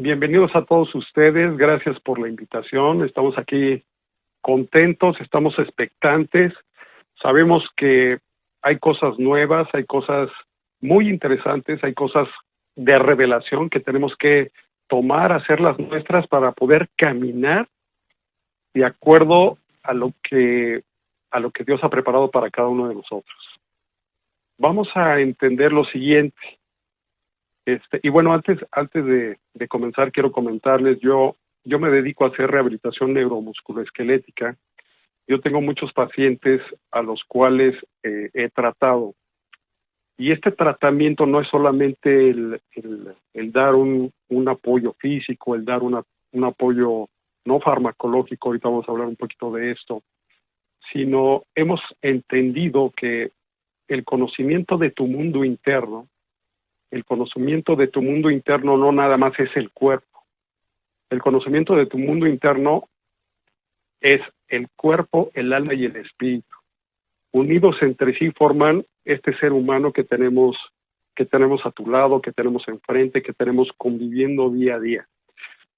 Bienvenidos a todos ustedes, gracias por la invitación. Estamos aquí contentos, estamos expectantes. Sabemos que hay cosas nuevas, hay cosas muy interesantes, hay cosas de revelación que tenemos que tomar, hacerlas nuestras para poder caminar de acuerdo a lo que Dios ha preparado para cada uno de nosotros. Vamos a entender lo siguiente. Y bueno, antes de comenzar, quiero comentarles, yo me dedico a hacer rehabilitación neuromusculoesquelética. Yo tengo muchos pacientes a los cuales he tratado. Y este tratamiento no es solamente el dar un apoyo físico, el dar un apoyo no farmacológico, ahorita vamos a hablar un poquito de esto, sino hemos entendido que el conocimiento de tu mundo interno, no nada más es el cuerpo. El conocimiento de tu mundo interno es el cuerpo, el alma y el espíritu. Unidos entre sí forman este ser humano que tenemos a tu lado, que tenemos enfrente, que tenemos conviviendo día a día.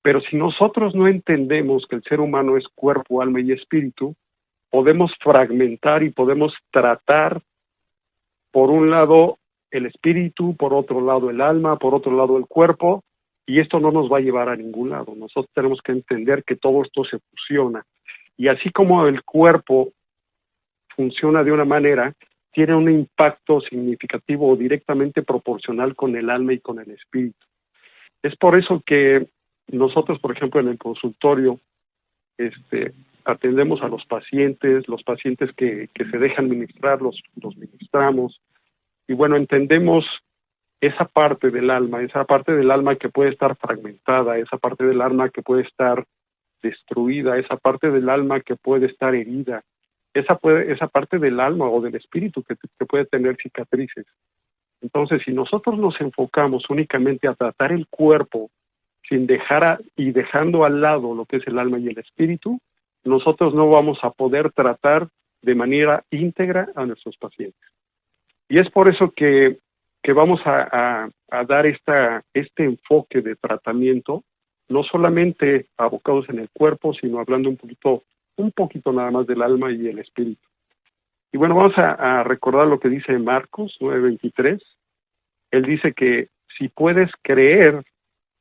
Pero si nosotros no entendemos que el ser humano es cuerpo, alma y espíritu, podemos fragmentar y podemos tratar, por un lado, el espíritu, por otro lado el alma, por otro lado el cuerpo, y esto no nos va a llevar a ningún lado. Nosotros tenemos que entender que todo esto se fusiona, y así como el cuerpo funciona de una manera, tiene un impacto significativo o directamente proporcional con el alma y con el espíritu. Es por eso que nosotros, por ejemplo, en el consultorio, atendemos a los pacientes que se dejan ministrar, los ministramos. Y bueno, entendemos esa parte del alma que puede estar fragmentada, esa parte del alma que puede estar destruida, esa parte del alma que puede estar herida, esa parte del alma o del espíritu que puede tener cicatrices. Entonces, si nosotros nos enfocamos únicamente a tratar el cuerpo sin dejando al lado lo que es el alma y el espíritu, nosotros no vamos a poder tratar de manera íntegra a nuestros pacientes. Y es por eso que vamos a dar este enfoque de tratamiento, no solamente abocados en el cuerpo, sino hablando un poquito nada más del alma y el espíritu. Y bueno, vamos a recordar lo que dice Marcos 9:23. Él dice que si puedes creer,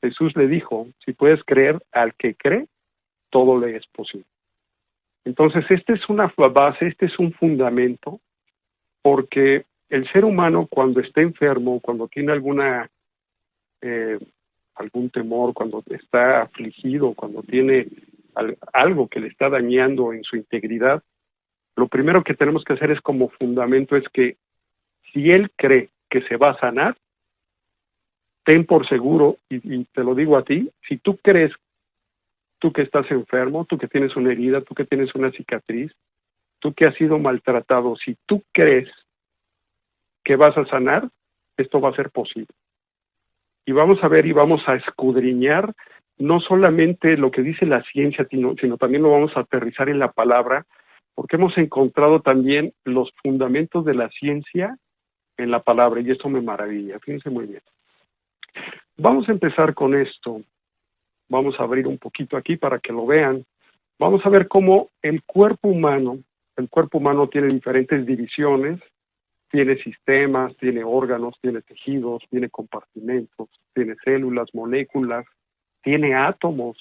Jesús le dijo, si puedes creer al que cree, todo le es posible. Entonces, esta es una base, este es un fundamento, porque el ser humano cuando está enfermo, cuando tiene algún temor, cuando está afligido, cuando tiene algo que le está dañando en su integridad, lo primero que tenemos que hacer es como fundamento es que si él cree que se va a sanar, ten por seguro, y te lo digo a ti, si tú crees, tú que estás enfermo, tú que tienes una herida, tú que tienes una cicatriz, tú que has sido maltratado, si tú crees que vas a sanar, esto va a ser posible. Y vamos a ver y vamos a escudriñar no solamente lo que dice la ciencia, sino también lo vamos a aterrizar en la palabra, porque hemos encontrado también los fundamentos de la ciencia en la palabra, y esto me maravilla, fíjense muy bien. Vamos a empezar con esto, vamos a abrir un poquito aquí para que lo vean. Vamos a ver cómo el cuerpo humano tiene diferentes divisiones, tiene sistemas, tiene órganos, tiene tejidos, tiene compartimentos, tiene células, moléculas, tiene átomos.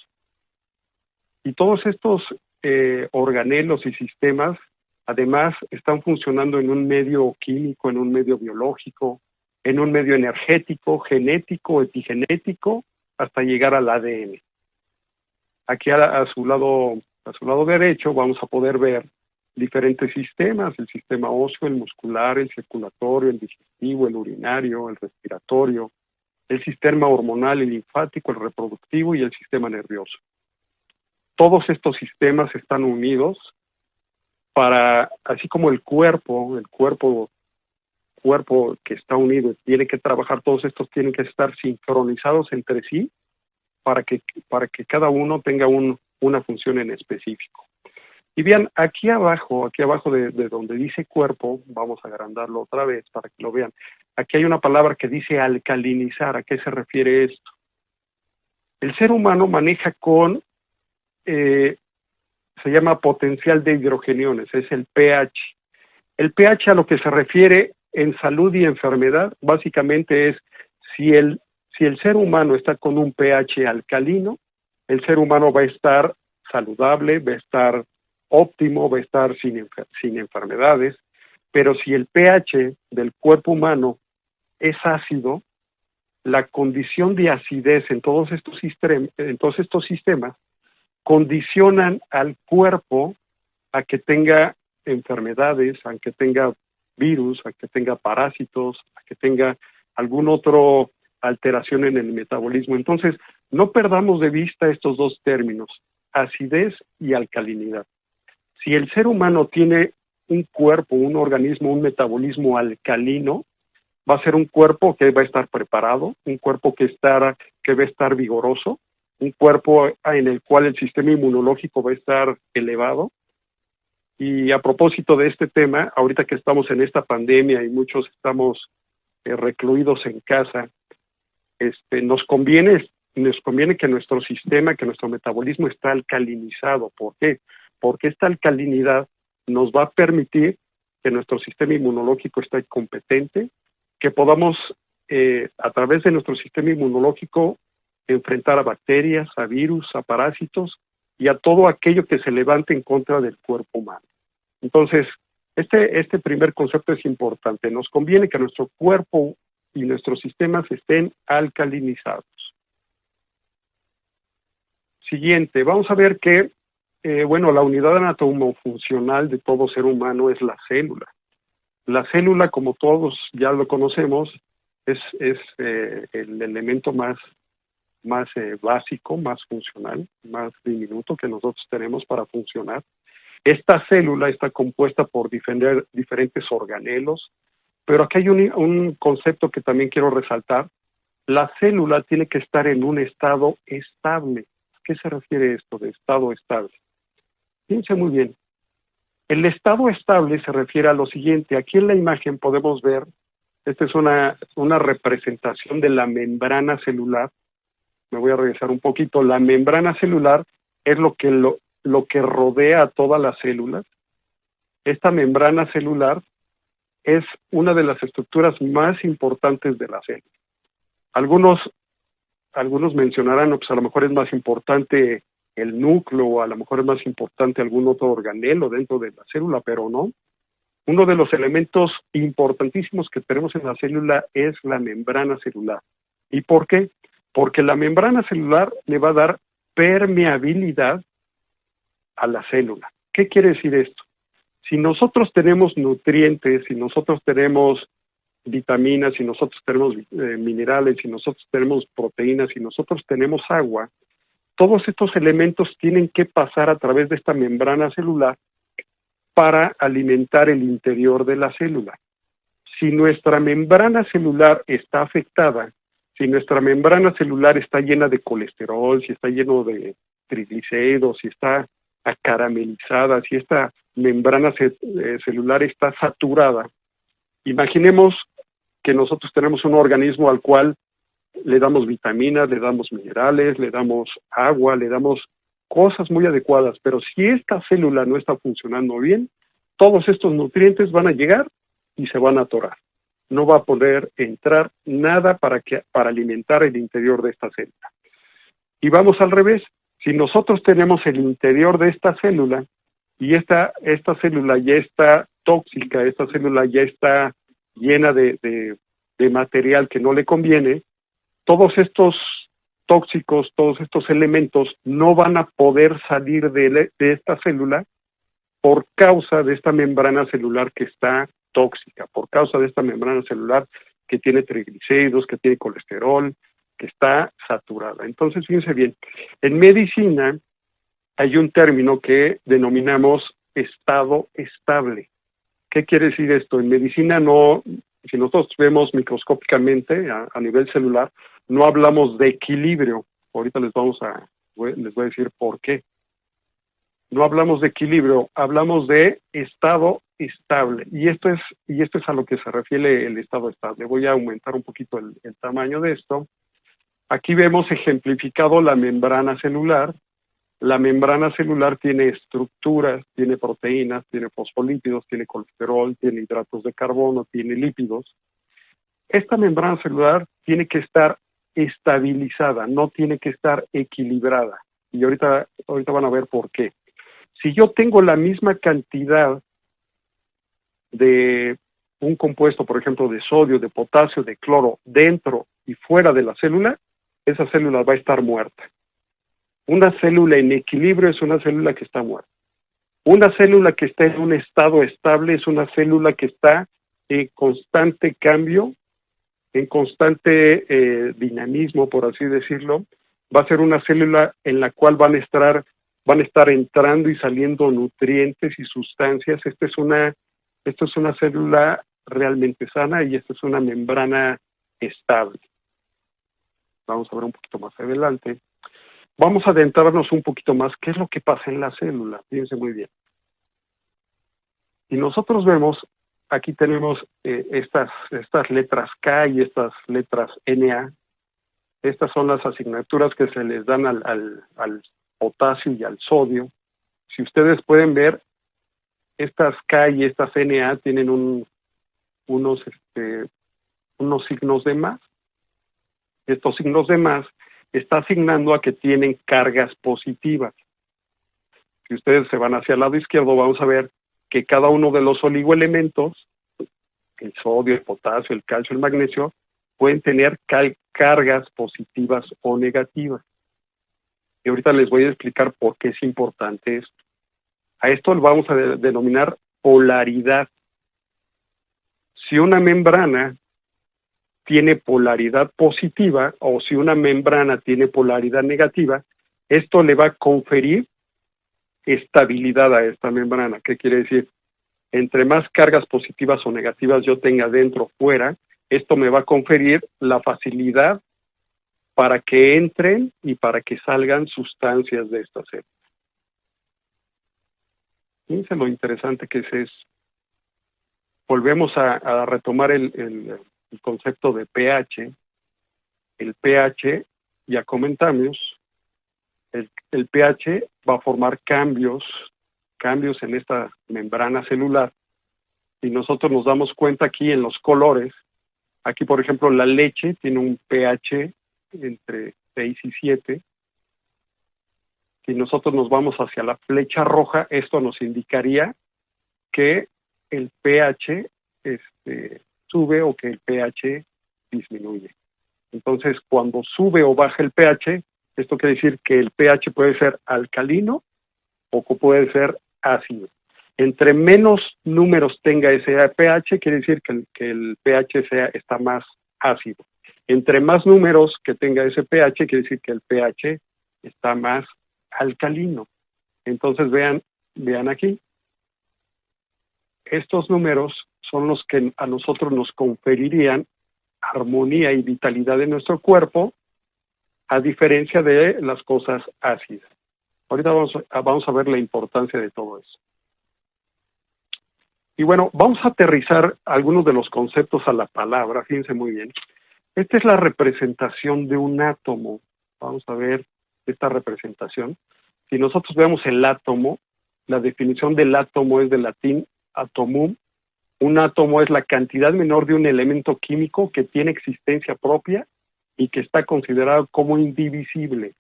Y todos estos organelos y sistemas, además, están funcionando en un medio químico, en un medio biológico, en un medio energético, genético, epigenético, hasta llegar al ADN. Aquí a su lado derecho vamos a poder ver diferentes sistemas, el sistema óseo, el muscular, el circulatorio, el digestivo, el urinario, el respiratorio, el sistema hormonal, el linfático, el reproductivo y el sistema nervioso. Todos estos sistemas están unidos para, así como el cuerpo que está unido tiene que trabajar, todos estos tienen que estar sincronizados entre sí para que cada uno tenga una función en específico. Y bien, aquí abajo de donde dice cuerpo, vamos a agrandarlo otra vez para que lo vean. Aquí hay una palabra que dice alcalinizar. ¿A qué se refiere esto? El ser humano maneja con, se llama potencial de hidrogeniones, es el pH. El pH a lo que se refiere en salud y enfermedad, básicamente es si si el ser humano está con un pH alcalino, el ser humano va a estar saludable, va a estar óptimo, va a estar sin enfermedades, pero si el pH del cuerpo humano es ácido, la condición de acidez en todos estos sistemas condicionan al cuerpo a que tenga enfermedades, a que tenga virus, a que tenga parásitos, a que tenga algún otro alteración en el metabolismo. Entonces, no perdamos de vista estos dos términos, acidez y alcalinidad. Si el ser humano tiene un cuerpo, un organismo, un metabolismo alcalino, va a ser un cuerpo que va a estar preparado, un cuerpo que va a estar vigoroso, un cuerpo en el cual el sistema inmunológico va a estar elevado. Y a propósito de este tema, ahorita que estamos en esta pandemia y muchos estamos recluidos en casa, nos conviene que nuestro sistema, que nuestro metabolismo está alcalinizado. ¿Por qué? Porque esta alcalinidad nos va a permitir que nuestro sistema inmunológico esté competente, que podamos, a través de nuestro sistema inmunológico, enfrentar a bacterias, a virus, a parásitos y a todo aquello que se levante en contra del cuerpo humano. Entonces, este primer concepto es importante. Nos conviene que nuestro cuerpo y nuestros sistemas estén alcalinizados. Siguiente, vamos a ver que, la unidad anatomofuncional de todo ser humano es la célula. La célula, como todos ya lo conocemos, es el elemento más básico, más funcional, más diminuto que nosotros tenemos para funcionar. Esta célula está compuesta por diferentes organelos, pero aquí hay un concepto que también quiero resaltar. La célula tiene que estar en un estado estable. ¿A qué se refiere esto de estado estable? Fíjense muy bien. El estado estable se refiere a lo siguiente. Aquí en la imagen podemos ver, esta es una representación de la membrana celular. Me voy a regresar un poquito. La membrana celular es lo que rodea a todas las células. Esta membrana celular es una de las estructuras más importantes de la célula. Algunos mencionarán, pues a lo mejor es más importante el núcleo, o a lo mejor es más importante algún otro organelo dentro de la célula, pero no. Uno de los elementos importantísimos que tenemos en la célula es la membrana celular. ¿Y por qué? Porque la membrana celular le va a dar permeabilidad a la célula. ¿Qué quiere decir esto? Si nosotros tenemos nutrientes, si nosotros tenemos vitaminas, si nosotros tenemos minerales, si nosotros tenemos proteínas, si nosotros tenemos agua, todos estos elementos tienen que pasar a través de esta membrana celular para alimentar el interior de la célula. Si nuestra membrana celular está afectada, si nuestra membrana celular está llena de colesterol, si está lleno de triglicéridos, si está acaramelizada, si esta membrana celular está saturada, imaginemos que nosotros tenemos un organismo al cual le damos vitaminas, le damos minerales, le damos agua, le damos cosas muy adecuadas, pero si esta célula no está funcionando bien, todos estos nutrientes van a llegar y se van a atorar. No va a poder entrar nada para alimentar el interior de esta célula. Y vamos al revés. Si nosotros tenemos el interior de esta célula y esta célula ya está tóxica, esta célula ya está llena de material que no le conviene, todos estos tóxicos, todos estos elementos no van a poder salir de esta célula por causa de esta membrana celular que está tóxica, por causa de esta membrana celular que tiene triglicéridos, que tiene colesterol, que está saturada. Entonces, fíjense bien, en medicina hay un término que denominamos estado estable. ¿Qué quiere decir esto? En medicina si nosotros vemos microscópicamente a nivel celular, no hablamos de equilibrio. Ahorita les voy a decir por qué. No hablamos de equilibrio, hablamos de estado estable. Y esto es a lo que se refiere el estado estable. Voy a aumentar un poquito el tamaño de esto. Aquí vemos ejemplificado la membrana celular. La membrana celular tiene estructuras, tiene proteínas, tiene fosfolípidos, tiene colesterol, tiene hidratos de carbono, tiene lípidos. Esta membrana celular tiene que estar estabilizada, no tiene que estar equilibrada. Y ahorita van a ver por qué. Si yo tengo la misma cantidad de un compuesto, por ejemplo, de sodio, de potasio, de cloro, dentro y fuera de la célula, esa célula va a estar muerta. Una célula en equilibrio es una célula que está muerta. Una célula que está en un estado estable es una célula que está en constante cambio, en constante dinamismo, por así decirlo. Va a ser una célula en la cual van a estar entrando y saliendo nutrientes y sustancias. Esto es una célula realmente sana y esta es una membrana estable. Vamos a ver un poquito más adelante. Vamos a adentrarnos un poquito más. ¿Qué es lo que pasa en la célula? Fíjense muy bien. Y nosotros vemos, aquí tenemos estas letras K y estas letras Na. Estas son las asignaturas que se les dan al potasio y al sodio. Si ustedes pueden ver, estas K y estas Na tienen unos signos de más. Estos signos de más está asignando a que tienen cargas positivas. Si ustedes se van hacia el lado izquierdo, vamos a ver que cada uno de los oligoelementos, el sodio, el potasio, el calcio, el magnesio, pueden tener cargas positivas o negativas. Y ahorita les voy a explicar por qué es importante esto. A esto lo vamos a denominar polaridad. Si una membrana tiene polaridad positiva o si una membrana tiene polaridad negativa, esto le va a conferir estabilidad a esta membrana. ¿Qué quiere decir? Entre más cargas positivas o negativas yo tenga dentro o fuera, esto me va a conferir la facilidad para que entren y para que salgan sustancias de esta célula. Fíjense lo interesante que es eso. Volvemos a retomar el concepto de pH. El pH, ya comentamos, el pH va a formar cambios en esta membrana celular. Y nosotros nos damos cuenta aquí en los colores. Aquí, por ejemplo, la leche tiene un pH entre 6 y 7. Si nosotros nos vamos hacia la flecha roja, esto nos indicaría que el pH sube o que el pH disminuye. Entonces, cuando sube o baja el pH, esto quiere decir que el pH puede ser alcalino o puede ser ácido. Entre menos números tenga ese pH, quiere decir que el pH está más ácido. Entre más números que tenga ese pH, quiere decir que el pH está más alcalino. Entonces vean aquí. Estos números son los que a nosotros nos conferirían armonía y vitalidad en nuestro cuerpo, a diferencia de las cosas ácidas. Ahorita vamos a ver la importancia de todo eso. Y bueno, vamos a aterrizar algunos de los conceptos a la palabra, fíjense muy bien. Esta es la representación de un átomo. Vamos a ver esta representación. Si nosotros vemos el átomo, la definición del átomo es del latín atomum. Un átomo es la cantidad menor de un elemento químico que tiene existencia propia y que está considerado como indivisible.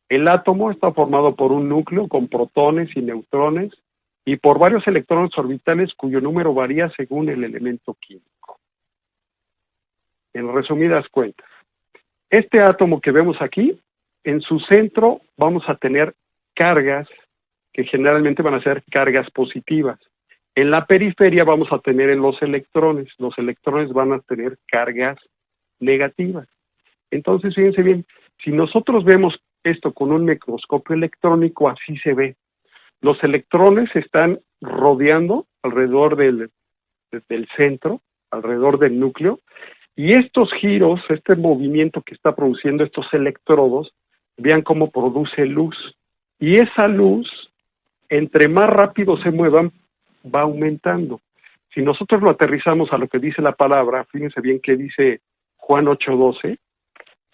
El átomo está formado por un núcleo con protones y neutrones y por varios electrones orbitales cuyo número varía según el elemento químico. En resumidas cuentas, este átomo que vemos aquí, en su centro vamos a tener cargas que generalmente van a ser cargas positivas. En la periferia vamos a tener los electrones van a tener cargas negativas. Entonces, fíjense bien, si nosotros vemos esto con un microscopio electrónico, así se ve. Los electrones están rodeando alrededor del centro, alrededor del núcleo, y estos giros, este movimiento que está produciendo estos electrodos, vean cómo produce luz. Y esa luz, entre más rápido se muevan, va aumentando. Si nosotros lo aterrizamos a lo que dice la palabra, fíjense bien que dice Juan 8:12,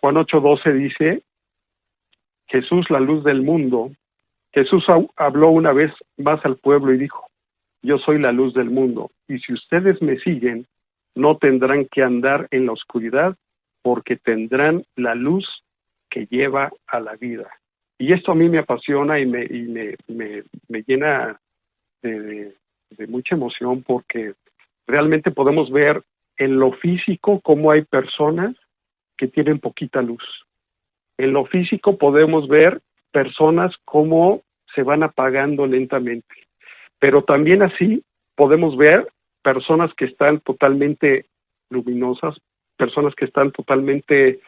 Juan 8:12 dice, Jesús, la luz del mundo. Jesús habló una vez más al pueblo y dijo, yo soy la luz del mundo, y si ustedes me siguen, no tendrán que andar en la oscuridad, porque tendrán la luz que lleva a la vida. Y esto a mí me apasiona y me llena de mucha emoción, porque realmente podemos ver en lo físico cómo hay personas que tienen poquita luz. En lo físico podemos ver personas cómo se van apagando lentamente, pero también así podemos ver personas que están totalmente luminosas, personas que están totalmente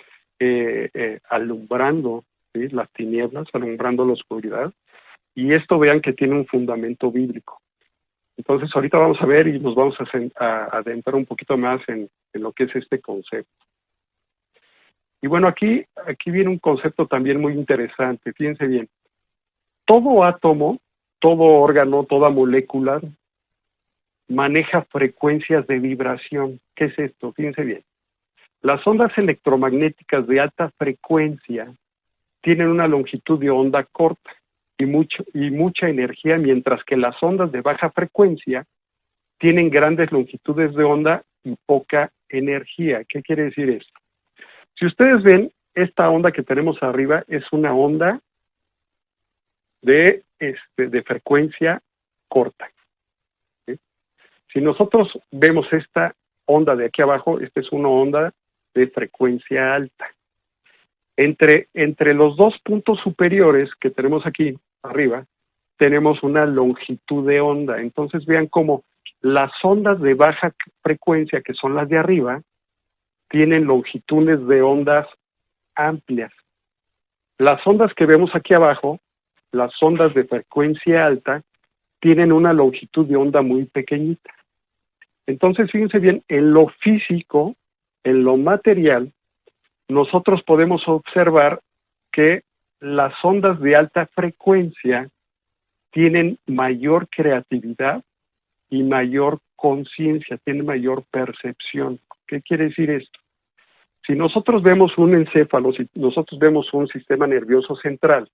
alumbrando, ¿sí?, las tinieblas, alumbrando la oscuridad, y esto vean que tiene un fundamento bíblico. Entonces ahorita vamos a ver y nos vamos a adentrar un poquito más en lo que es este concepto. Y bueno, aquí viene un concepto también muy interesante, fíjense bien. Todo átomo, todo órgano, toda molécula maneja frecuencias de vibración. ¿Qué es esto? Fíjense bien. Las ondas electromagnéticas de alta frecuencia tienen una longitud de onda corta y mucha energía, mientras que las ondas de baja frecuencia tienen grandes longitudes de onda y poca energía. ¿Qué quiere decir esto? Si ustedes ven, esta onda que tenemos arriba es una onda de frecuencia corta, ¿sí? Si nosotros vemos esta onda de aquí abajo, esta es una onda de frecuencia alta. Entre los dos puntos superiores que tenemos aquí arriba, tenemos una longitud de onda. Entonces vean cómo las ondas de baja frecuencia, que son las de arriba, tienen longitudes de ondas amplias. Las ondas que vemos aquí abajo, las ondas de frecuencia alta, tienen una longitud de onda muy pequeñita. Entonces, fíjense bien, en lo físico, en lo material, nosotros podemos observar que las ondas de alta frecuencia tienen mayor creatividad y mayor conciencia, tienen mayor percepción. ¿Qué quiere decir esto? Si nosotros vemos un encéfalo, si nosotros vemos un sistema nervioso central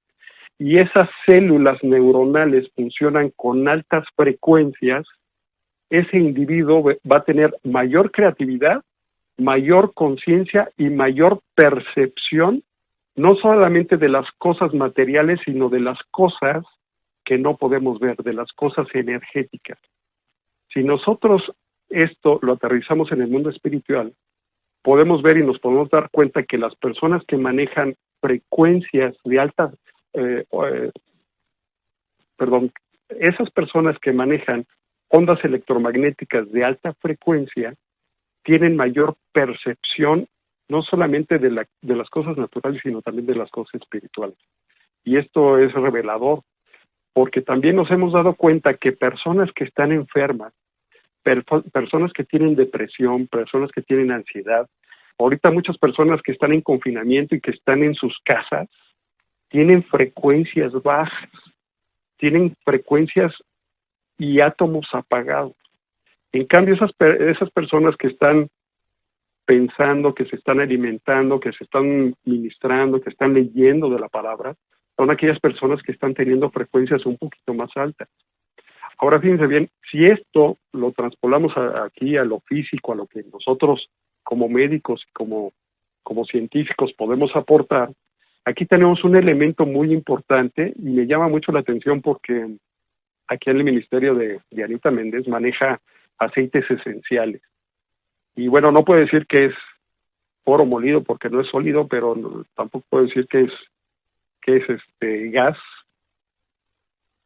y esas células neuronales funcionan con altas frecuencias, ese individuo va a tener mayor creatividad, mayor conciencia y mayor percepción, no solamente de las cosas materiales, sino de las cosas que no podemos ver, de las cosas energéticas. Si nosotros esto lo aterrizamos en el mundo espiritual, podemos ver y nos podemos dar cuenta que las personas que manejan frecuencias de alta, esas personas que manejan ondas electromagnéticas de alta frecuencia tienen mayor percepción, no solamente de las cosas naturales, sino también de las cosas espirituales. Y esto es revelador, porque también nos hemos dado cuenta que personas que están enfermas, personas que tienen depresión, personas que tienen ansiedad, ahorita muchas personas que están en confinamiento y que están en sus casas, tienen frecuencias bajas, tienen frecuencias y átomos apagados. En cambio, esas personas que están pensando, que se están alimentando, que se están ministrando, que están leyendo de la palabra, son aquellas personas que están teniendo frecuencias un poquito más altas. Ahora fíjense bien, si esto lo transpolamos aquí a lo físico, a lo que nosotros como médicos y como científicos podemos aportar, aquí tenemos un elemento muy importante y me llama mucho la atención porque aquí en el ministerio de Anita Méndez maneja aceites esenciales. Y bueno, no puedo decir que es oro molido porque no es sólido, pero tampoco puedo decir que es gas.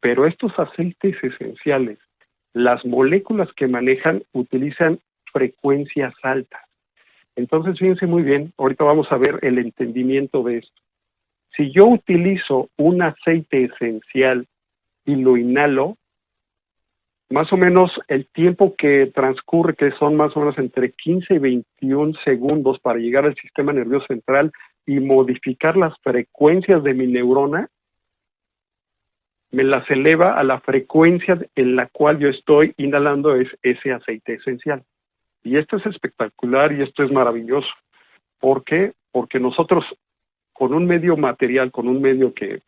Pero estos aceites esenciales, las moléculas que manejan utilizan frecuencias altas. Entonces, fíjense muy bien, ahorita vamos a ver el entendimiento de esto. Si yo utilizo un aceite esencial y lo inhalo, más o menos el tiempo que transcurre, que son más o menos entre 15 y 21 segundos para llegar al sistema nervioso central y modificar las frecuencias de mi neurona, me las eleva a la frecuencia en la cual yo estoy inhalando ese aceite esencial. Y esto es espectacular y esto es maravilloso. ¿Por qué? porque nosotros con un medio material, con un medio que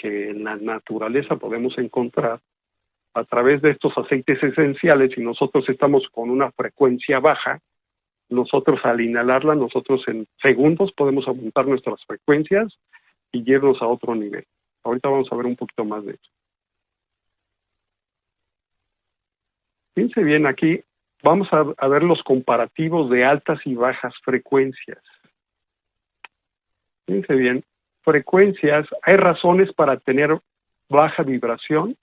en la naturaleza podemos encontrar, a través de estos aceites esenciales, si nosotros estamos con una frecuencia baja, nosotros al inhalarla, nosotros en segundos podemos aumentar nuestras frecuencias y irnos a otro nivel. Ahorita vamos a ver un poquito más de eso. Fíjense bien, aquí vamos a ver los comparativos de altas y bajas frecuencias. Fíjense bien, frecuencias, hay razones para tener baja vibración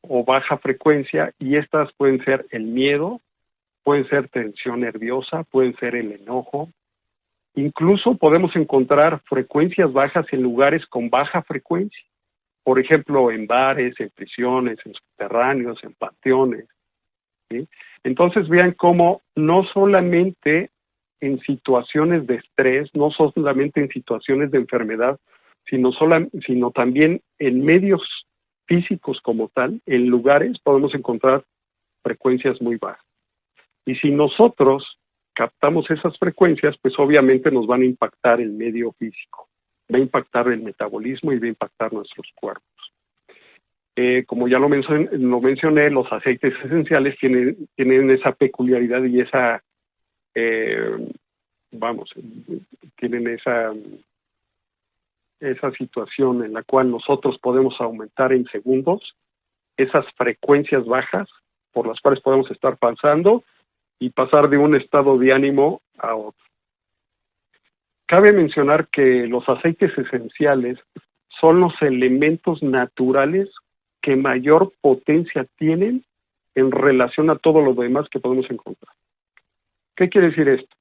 o baja frecuencia, y estas pueden ser el miedo, pueden ser tensión nerviosa, pueden ser el enojo. Incluso podemos encontrar frecuencias bajas en lugares con baja frecuencia. Por ejemplo, en bares, en prisiones, en subterráneos, en panteones, ¿sí? Entonces vean cómo no solamente en situaciones de estrés, no solamente en situaciones de enfermedad, sino también en medios físicos como tal, en lugares podemos encontrar frecuencias muy bajas. Y si nosotros captamos esas frecuencias, pues obviamente nos van a impactar el medio físico, va a impactar el metabolismo y va a impactar nuestros cuerpos. Como ya lo mencioné, los aceites esenciales tienen esa peculiaridad y tienen esa situación en la cual nosotros podemos aumentar en segundos esas frecuencias bajas por las cuales podemos estar pasando y pasar de un estado de ánimo a otro. Cabe mencionar que los aceites esenciales son los elementos naturales que mayor potencia tienen en relación a todo lo demás que podemos encontrar. ¿Qué quiere decir esto?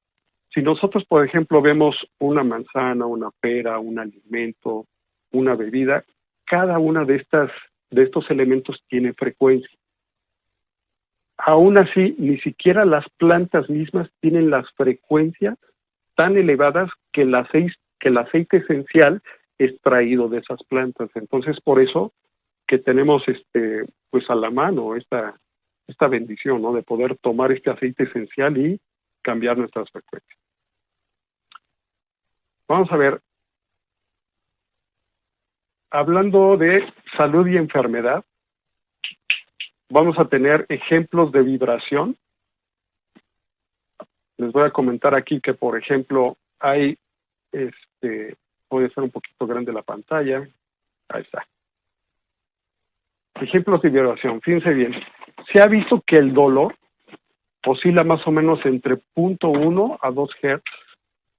Si nosotros, por ejemplo, vemos una manzana, una pera, un alimento, una bebida, cada una de estos elementos tiene frecuencia. Aún así, ni siquiera las plantas mismas tienen las frecuencias tan elevadas que el aceite esencial extraído de esas plantas. Entonces, por eso que tenemos pues a la mano esta bendición, ¿no?, de poder tomar este aceite esencial y cambiar nuestras frecuencias. Vamos a ver, hablando de salud y enfermedad, vamos a tener ejemplos de vibración. Les voy a comentar aquí que, por ejemplo, hay, puede ser un poquito grande la pantalla, ahí está. Ejemplos de vibración, fíjense bien, se ha visto que el dolor oscila más o menos entre 0.1 a 2 Hz,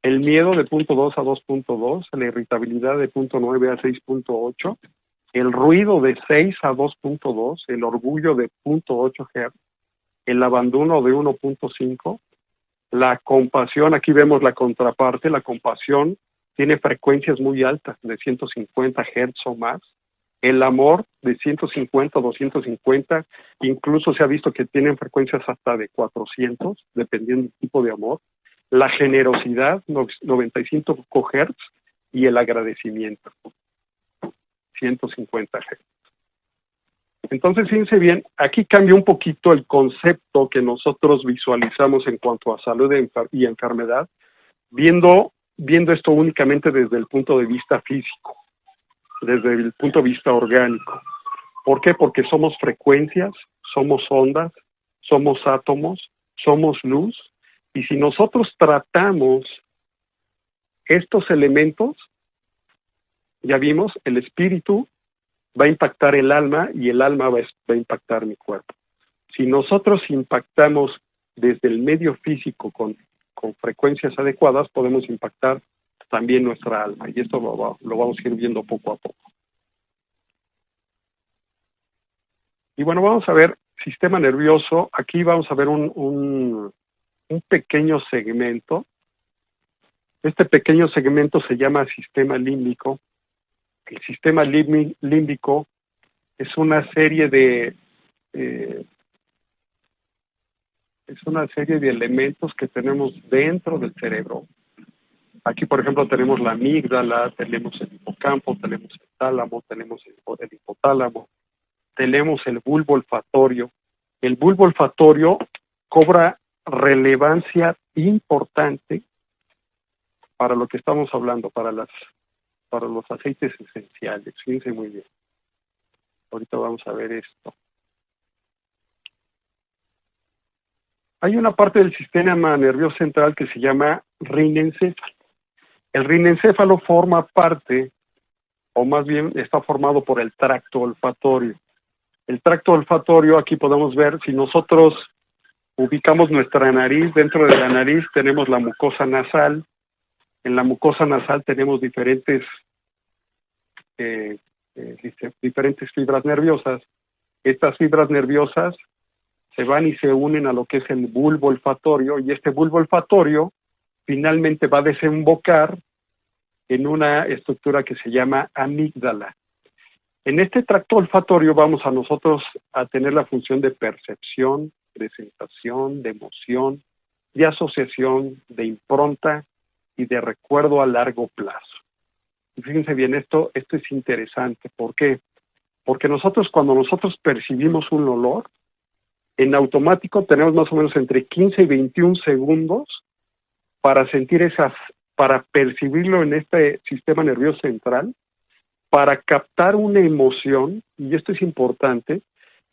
el miedo de 0.2 a 2.2, la irritabilidad de 0.9 a 6.8, el ruido de 6 a 2.2, el orgullo de 0.8 Hz, el abandono de 1.5, la compasión, aquí vemos la contraparte, la compasión tiene frecuencias muy altas, de 150 Hz o más, el amor de 150 a 250, incluso se ha visto que tienen frecuencias hasta de 400, dependiendo del tipo de amor, la generosidad, 95 Hz, y el agradecimiento, 150 Hz. Entonces, fíjense bien, aquí cambia un poquito el concepto que nosotros visualizamos en cuanto a salud y enfermedad, viendo esto únicamente desde el punto de vista físico, desde el punto de vista orgánico. ¿Por qué? Porque somos frecuencias, somos ondas, somos átomos, somos luz, y si nosotros tratamos estos elementos, ya vimos, el espíritu va a impactar el alma y el alma va a impactar mi cuerpo. Si nosotros impactamos desde el medio físico con frecuencias adecuadas, podemos impactar también nuestra alma, y esto lo vamos a ir viendo poco a poco. Y bueno, vamos a ver sistema nervioso. Aquí vamos a ver un pequeño segmento. Este pequeño segmento se llama sistema límbico. El sistema límbico es una serie de elementos que tenemos dentro del cerebro. Aquí, por ejemplo, tenemos la amígdala, tenemos el hipocampo, tenemos el tálamo, tenemos el hipotálamo, tenemos el bulbo olfatorio. El bulbo olfatorio cobra relevancia importante para lo que estamos hablando, para los aceites esenciales. Fíjense muy bien. Ahorita vamos a ver esto. Hay una parte del sistema nervioso central que se llama rinencéfalo. El rinencéfalo forma parte, o más bien está formado por el tracto olfatorio. El tracto olfatorio, aquí podemos ver, si nosotros ubicamos nuestra nariz, dentro de la nariz tenemos la mucosa nasal. En la mucosa nasal tenemos diferentes fibras nerviosas. Estas fibras nerviosas se van y se unen a lo que es el bulbo olfatorio, y este bulbo olfatorio finalmente va a desembocar en una estructura que se llama amígdala. En este tracto olfatorio vamos a nosotros a tener la función de percepción, de sensación, de emoción, de asociación, de impronta y de recuerdo a largo plazo. Y fíjense bien, esto es interesante. ¿Por qué? Porque cuando nosotros percibimos un olor, en automático tenemos más o menos entre 15 y 21 segundos para para percibirlo en este sistema nervioso central, para captar una emoción, y esto es importante.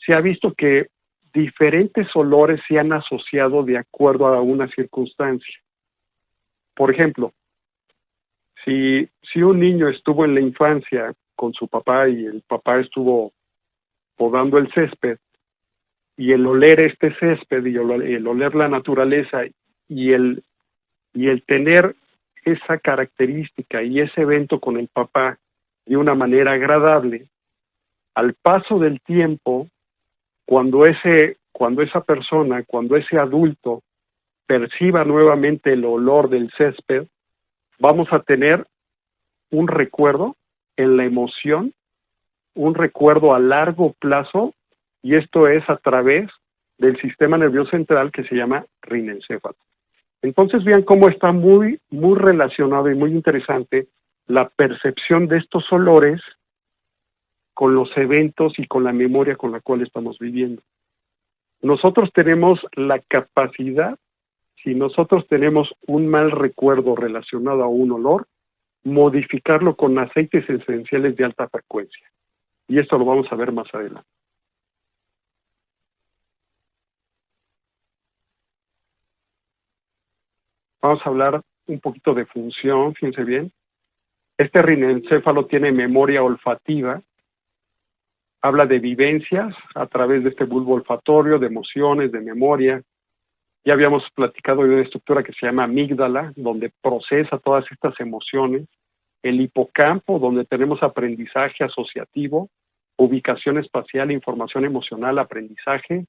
Se ha visto que diferentes olores se han asociado de acuerdo a una circunstancia. Por ejemplo, si un niño estuvo en la infancia con su papá y el papá estuvo podando el césped, y el oler este césped y el oler la naturaleza y el tener esa característica y ese evento con el papá de una manera agradable, al paso del tiempo, cuando ese adulto perciba nuevamente el olor del césped, vamos a tener un recuerdo en la emoción, un recuerdo a largo plazo, y esto es a través del sistema nervioso central que se llama rinencéfalo. Entonces vean cómo está muy, muy relacionado y muy interesante la percepción de estos olores con los eventos y con la memoria con la cual estamos viviendo. Nosotros tenemos la capacidad, si nosotros tenemos un mal recuerdo relacionado a un olor, modificarlo con aceites esenciales de alta frecuencia. Y esto lo vamos a ver más adelante. Vamos a hablar un poquito de función, fíjense bien. Este rinencéfalo tiene memoria olfativa, habla de vivencias a través de este bulbo olfatorio, de emociones, de memoria. Ya habíamos platicado de una estructura que se llama amígdala, donde procesa todas estas emociones. El hipocampo, donde tenemos aprendizaje asociativo, ubicación espacial, información emocional, aprendizaje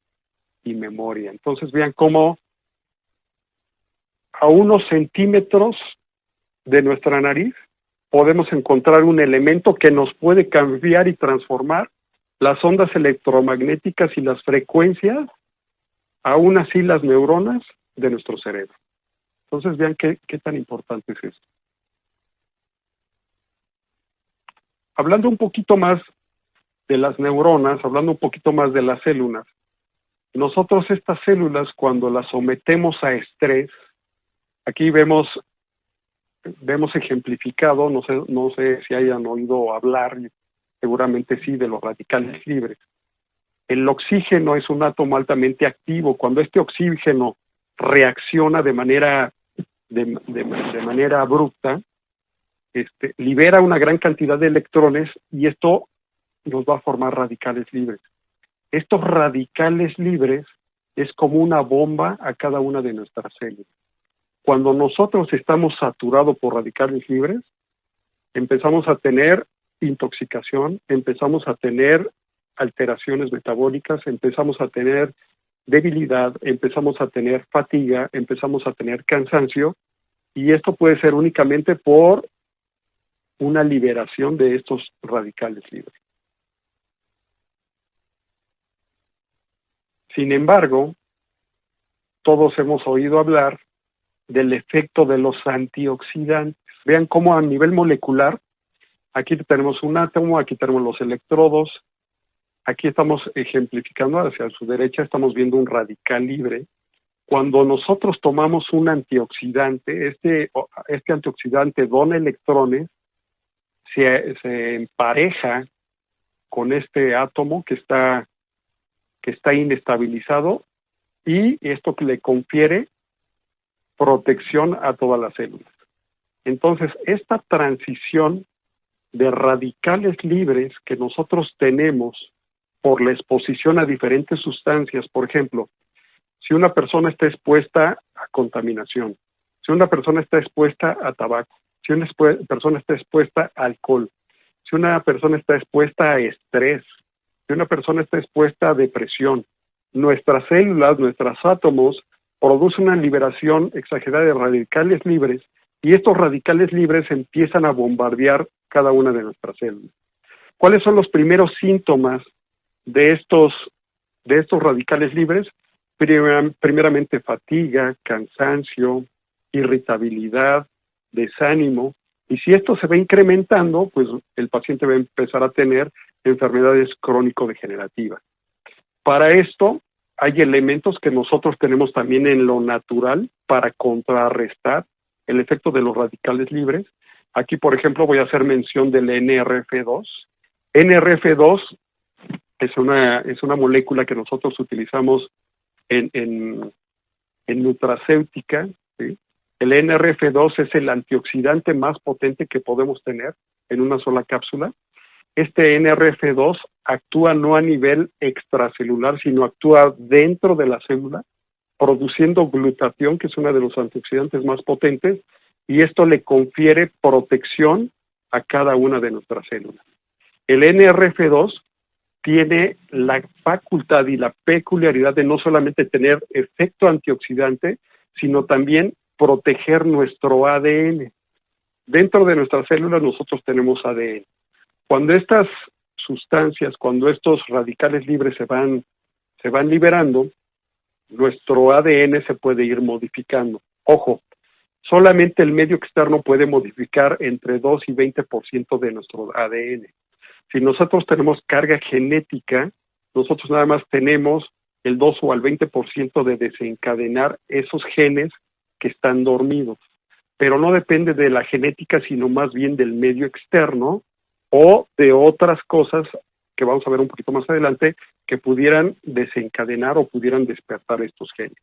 y memoria. Entonces vean cómo a unos centímetros de nuestra nariz podemos encontrar un elemento que nos puede cambiar y transformar las ondas electromagnéticas y las frecuencias, aún así las neuronas de nuestro cerebro. Entonces vean qué tan importante es esto. Hablando un poquito más de las neuronas, hablando un poquito más de las células, nosotros estas células cuando las sometemos a estrés, aquí vemos ejemplificado, no sé si hayan oído hablar, seguramente sí, de los radicales libres. El oxígeno es un átomo altamente activo. Cuando este oxígeno reacciona de manera abrupta, libera una gran cantidad de electrones y esto nos va a formar radicales libres. Estos radicales libres es como una bomba a cada una de nuestras células. Cuando nosotros estamos saturados por radicales libres, empezamos a tener intoxicación, empezamos a tener alteraciones metabólicas, empezamos a tener debilidad, empezamos a tener fatiga, empezamos a tener cansancio, y esto puede ser únicamente por una liberación de estos radicales libres. Sin embargo, todos hemos oído hablar del efecto de los antioxidantes. Vean cómo a nivel molecular, aquí tenemos un átomo, aquí tenemos los electrodos, aquí estamos ejemplificando hacia su derecha, estamos viendo un radical libre. cuando nosotros tomamos un antioxidante, este antioxidante dona electrones, se empareja con este átomo que está inestabilizado, y esto que le confiere protección a todas las células. Entonces, esta transición de radicales libres que nosotros tenemos por la exposición a diferentes sustancias, por ejemplo, si una persona está expuesta a contaminación, si una persona está expuesta a tabaco, si una persona está expuesta a alcohol, si una persona está expuesta a estrés, si una persona está expuesta a depresión, nuestras células, nuestros átomos producen una liberación exagerada de radicales libres, y estos radicales libres empiezan a bombardear cada una de nuestras células. ¿Cuáles son los primeros síntomas de estos radicales libres? Primeramente fatiga, cansancio, irritabilidad, desánimo, y si esto se va incrementando, pues el paciente va a empezar a tener enfermedades crónico-degenerativas. Para esto hay elementos que nosotros tenemos también en lo natural para contrarrestar el efecto de los radicales libres. Aquí, por ejemplo, voy a hacer mención del NRF2. NRF2 es una molécula que nosotros utilizamos en nutracéutica, ¿sí? El NRF2 es el antioxidante más potente que podemos tener en una sola cápsula. Este NRF2 actúa no a nivel extracelular, sino actúa dentro de la célula, produciendo glutatión, que es uno de los antioxidantes más potentes, y esto le confiere protección a cada una de nuestras células. El NRF2 tiene la facultad y la peculiaridad de no solamente tener efecto antioxidante, sino también proteger nuestro ADN. Dentro de nuestras células nosotros tenemos ADN. Cuando estas sustancias, cuando estos radicales libres se van liberando, nuestro ADN se puede ir modificando. Ojo, solamente el medio externo puede modificar entre 2 y 20% de nuestro ADN. Si nosotros tenemos carga genética, nosotros nada más tenemos el 2 o al 20% de desencadenar esos genes que están dormidos. Pero no depende de la genética, sino más bien del medio externo o de otras cosas que vamos a ver un poquito más adelante que pudieran desencadenar o pudieran despertar estos genes.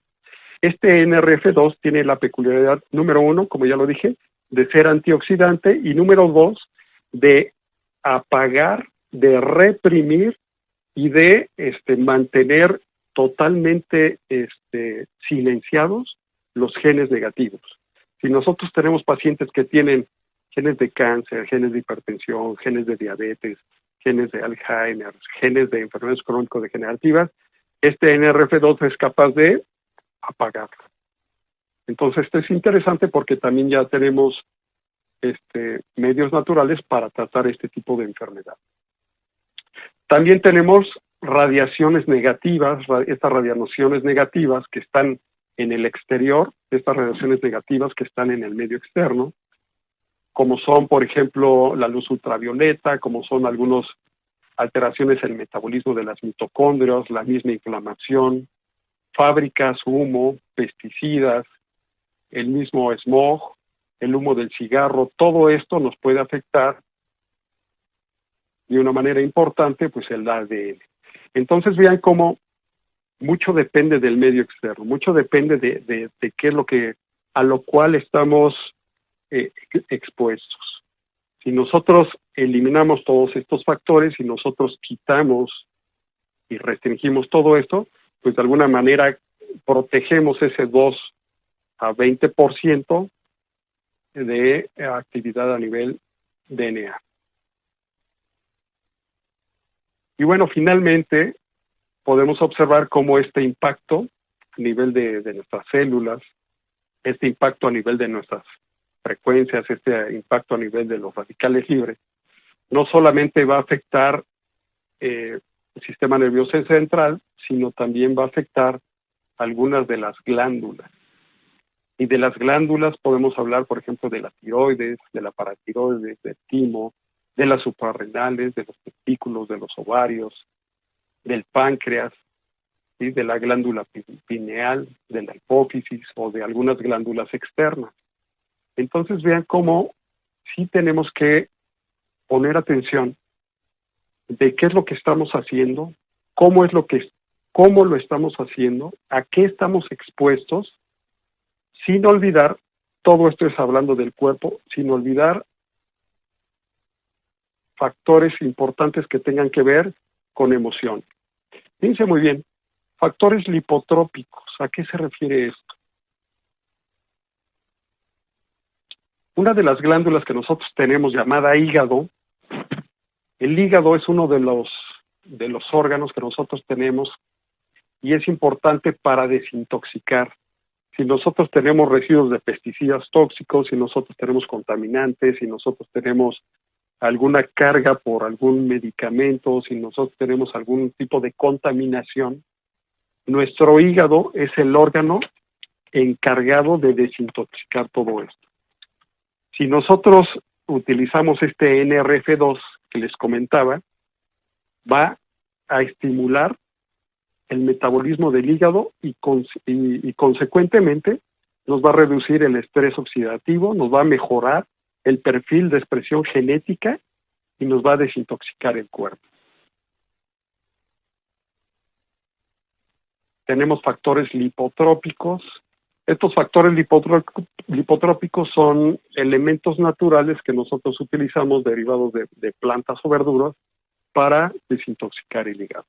Este NRF2 tiene la peculiaridad, número 1, como ya lo dije, de ser antioxidante, y número 2, de apagar, de reprimir y de mantener totalmente silenciados los genes negativos. Si nosotros tenemos pacientes que tienen genes de cáncer, genes de hipertensión, genes de diabetes, genes de Alzheimer, genes de enfermedades crónico-degenerativas, este NRF2 es capaz de apagarlo. Entonces esto es interesante porque también ya tenemos medios naturales para tratar este tipo de enfermedad. También tenemos radiaciones negativas, estas radiaciones negativas que están en el exterior, estas radiaciones negativas que están en el medio externo, como son, por ejemplo, la luz ultravioleta, como son algunas alteraciones en el metabolismo de las mitocondrias, la misma inflamación, fábricas, humo, pesticidas, el mismo smog, el humo del cigarro. Todo esto nos puede afectar de una manera importante, pues el ADN. Entonces vean cómo mucho depende del medio externo, mucho depende de qué es a lo cual estamos expuestos. Si nosotros eliminamos todos estos factores y nosotros quitamos y restringimos todo esto, pues de alguna manera protegemos ese 2 a 20% de actividad a nivel DNA. Y bueno, finalmente podemos observar cómo este impacto a nivel de nuestras células, este impacto a nivel de nuestras frecuencias, este impacto a nivel de los radicales libres, no solamente va a afectar el sistema nervioso central, sino también va a afectar algunas de las glándulas. Y de las glándulas podemos hablar, por ejemplo, de la tiroides, de la paratiroides, del timo, de las suprarrenales, de los testículos, de los ovarios, del páncreas. ¿sí? De la glándula pineal, de la hipófisis o de algunas glándulas externas. Entonces vean cómo sí tenemos que poner atención de qué es lo que estamos haciendo, cómo lo estamos haciendo, a qué estamos expuestos, sin olvidar, todo esto es hablando del cuerpo, sin olvidar factores importantes que tengan que ver con emoción. Fíjense muy bien, factores lipotrópicos, ¿a qué se refiere esto? Una de las glándulas que nosotros tenemos llamada hígado, el hígado es uno de los órganos que nosotros tenemos y es importante para desintoxicar. Si nosotros tenemos residuos de pesticidas tóxicos, si nosotros tenemos contaminantes, si nosotros tenemos alguna carga por algún medicamento, si nosotros tenemos algún tipo de contaminación, nuestro hígado es el órgano encargado de desintoxicar todo esto. Si nosotros utilizamos este NRF2 que les comentaba, va a estimular el metabolismo del hígado y consecuentemente nos va a reducir el estrés oxidativo, nos va a mejorar el perfil de expresión genética y nos va a desintoxicar el cuerpo. Tenemos factores lipotrópicos. Estos factores lipotrópicos son elementos naturales que nosotros utilizamos derivados de plantas o verduras para desintoxicar el hígado.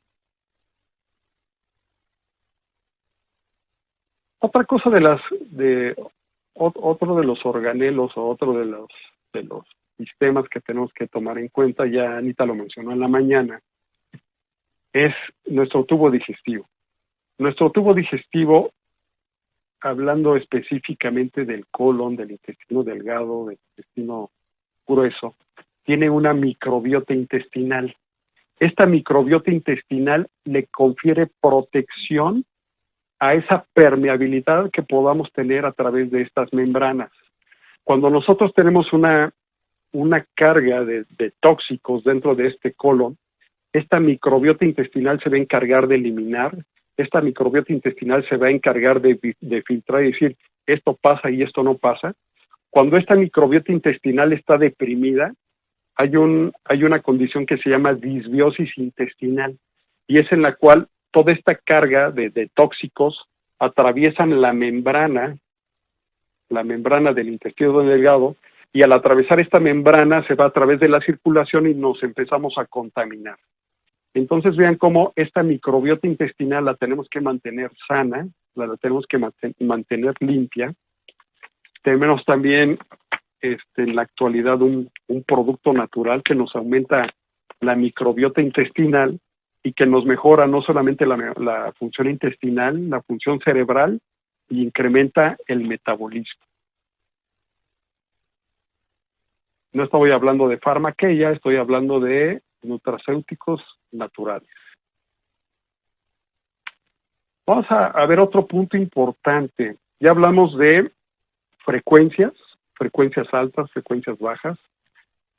Otra cosa otro de los organelos o otro de los sistemas que tenemos que tomar en cuenta, ya Anita lo mencionó en la mañana, es nuestro tubo digestivo. Nuestro tubo digestivo, hablando específicamente del colon, del intestino delgado, del intestino grueso, tiene una microbiota intestinal. Esta microbiota intestinal le confiere protección a esa permeabilidad que podamos tener a través de estas membranas. Cuando nosotros tenemos una carga de tóxicos dentro de este colon, esta microbiota intestinal se va a encargar de eliminar, esta microbiota intestinal se va a encargar de filtrar y decir, esto pasa y esto no pasa. Cuando esta microbiota intestinal está deprimida, hay una condición que se llama disbiosis intestinal, y es en la cual toda esta carga de tóxicos atraviesan la membrana del intestino delgado, y al atravesar esta membrana se va a través de la circulación y nos empezamos a contaminar. Entonces vean cómo esta microbiota intestinal la tenemos que mantener sana, la tenemos que mantener limpia. Tenemos también en la actualidad un producto natural que nos aumenta la microbiota intestinal y que nos mejora no solamente la función intestinal, la función cerebral, y incrementa el metabolismo. No estoy hablando de farmaqueia, estoy hablando de nutracéuticos naturales. Vamos a ver otro punto importante. Ya hablamos de frecuencias altas, frecuencias bajas.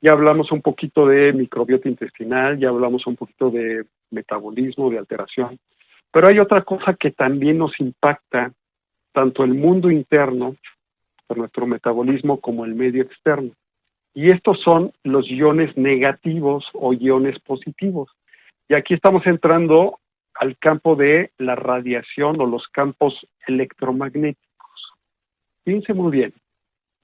Ya hablamos un poquito de microbiota intestinal, ya hablamos un poquito de metabolismo, de alteración. Pero hay otra cosa que también nos impacta, tanto el mundo interno, por nuestro metabolismo, como el medio externo. Y estos son los iones negativos o iones positivos. Y aquí estamos entrando al campo de la radiación o los campos electromagnéticos. Fíjense muy bien.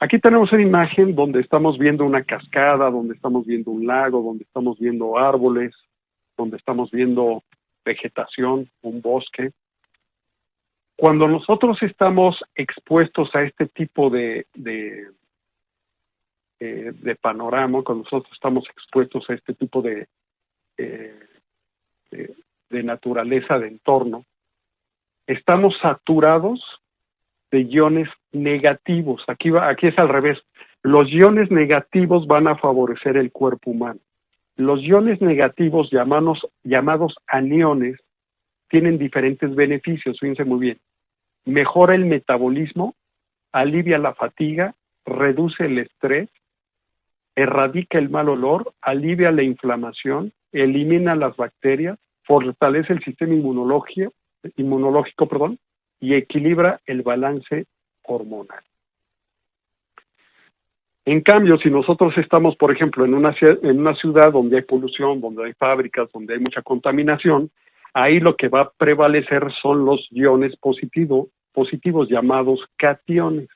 Aquí tenemos una imagen donde estamos viendo una cascada, donde estamos viendo un lago, donde estamos viendo árboles, donde estamos viendo vegetación, un bosque. Cuando nosotros estamos expuestos a este tipo de panorama, cuando nosotros estamos expuestos a este tipo de naturaleza, de entorno, estamos saturados de iones negativos. Aquí es al revés. Los iones negativos van a favorecer el cuerpo humano. Los iones negativos, llamados aniones, tienen diferentes beneficios, fíjense muy bien. Mejora el metabolismo, alivia la fatiga, reduce el estrés, erradica el mal olor, alivia la inflamación, elimina las bacterias, fortalece el sistema inmunológico, inmunológico, perdón, y equilibra el balance hormonal. En cambio, si nosotros estamos, por ejemplo, en una ciudad donde hay polución, donde hay fábricas, donde hay mucha contaminación, ahí lo que va a prevalecer son los iones positivos llamados cationes.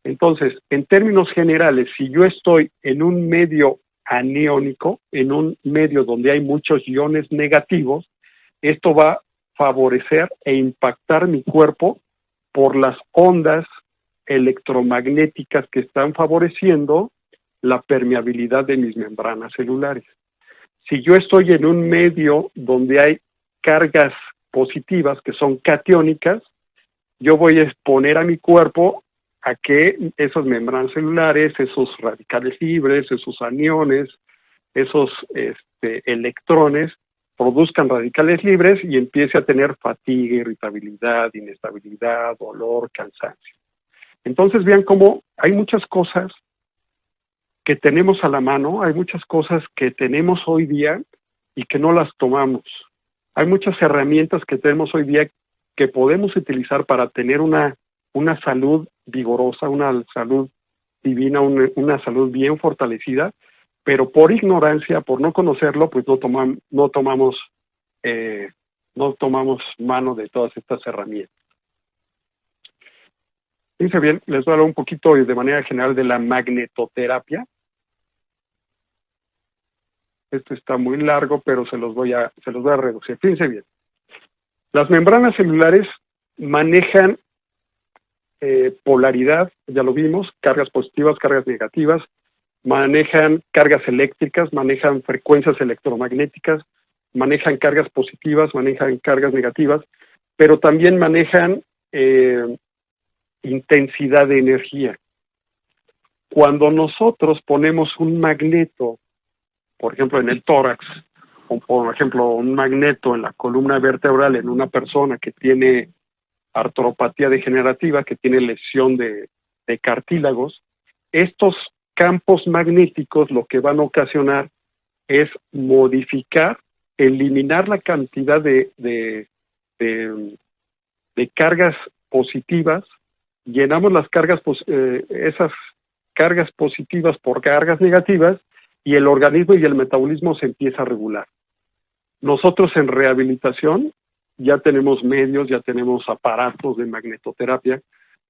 Entonces, en términos generales, si yo estoy en un medio aniónico, en un medio donde hay muchos iones negativos, esto va a favorecer e impactar mi cuerpo por las ondas electromagnéticas que están favoreciendo la permeabilidad de mis membranas celulares. Si yo estoy en un medio donde hay cargas positivas que son catiónicas, yo voy a exponer a mi cuerpo a que esas membranas celulares, esos radicales libres, esos aniones, esos electrones produzcan radicales libres y empiece a tener fatiga, irritabilidad, inestabilidad, dolor, cansancio. Entonces vean cómo hay muchas cosas que tenemos a la mano, hay muchas cosas que tenemos hoy día y que no las tomamos. Hay muchas herramientas que tenemos hoy día que podemos utilizar para tener una salud vigorosa, una salud divina, una salud bien fortalecida, pero por ignorancia, por no conocerlo, pues no tomamos mano de todas estas herramientas. Fíjense bien, les voy a hablar un poquito de manera general de la magnetoterapia. Esto está muy largo, pero se los voy a reducir. Fíjense bien. Las membranas celulares manejan polaridad, ya lo vimos, cargas positivas, cargas negativas, manejan cargas eléctricas, manejan frecuencias electromagnéticas, manejan cargas positivas, manejan cargas negativas, pero también manejan intensidad de energía. Cuando nosotros ponemos un magneto, por ejemplo, en el tórax, o por ejemplo, un magneto en la columna vertebral en una persona que tiene artropatía degenerativa, que tiene lesión de cartílagos, estos campos magnéticos lo que van a ocasionar es modificar, eliminar la cantidad de cargas positivas, llenamos las cargas, esas cargas positivas por cargas negativas y el organismo y el metabolismo se empieza a regular. Nosotros en rehabilitación ya tenemos medios, ya tenemos aparatos de magnetoterapia,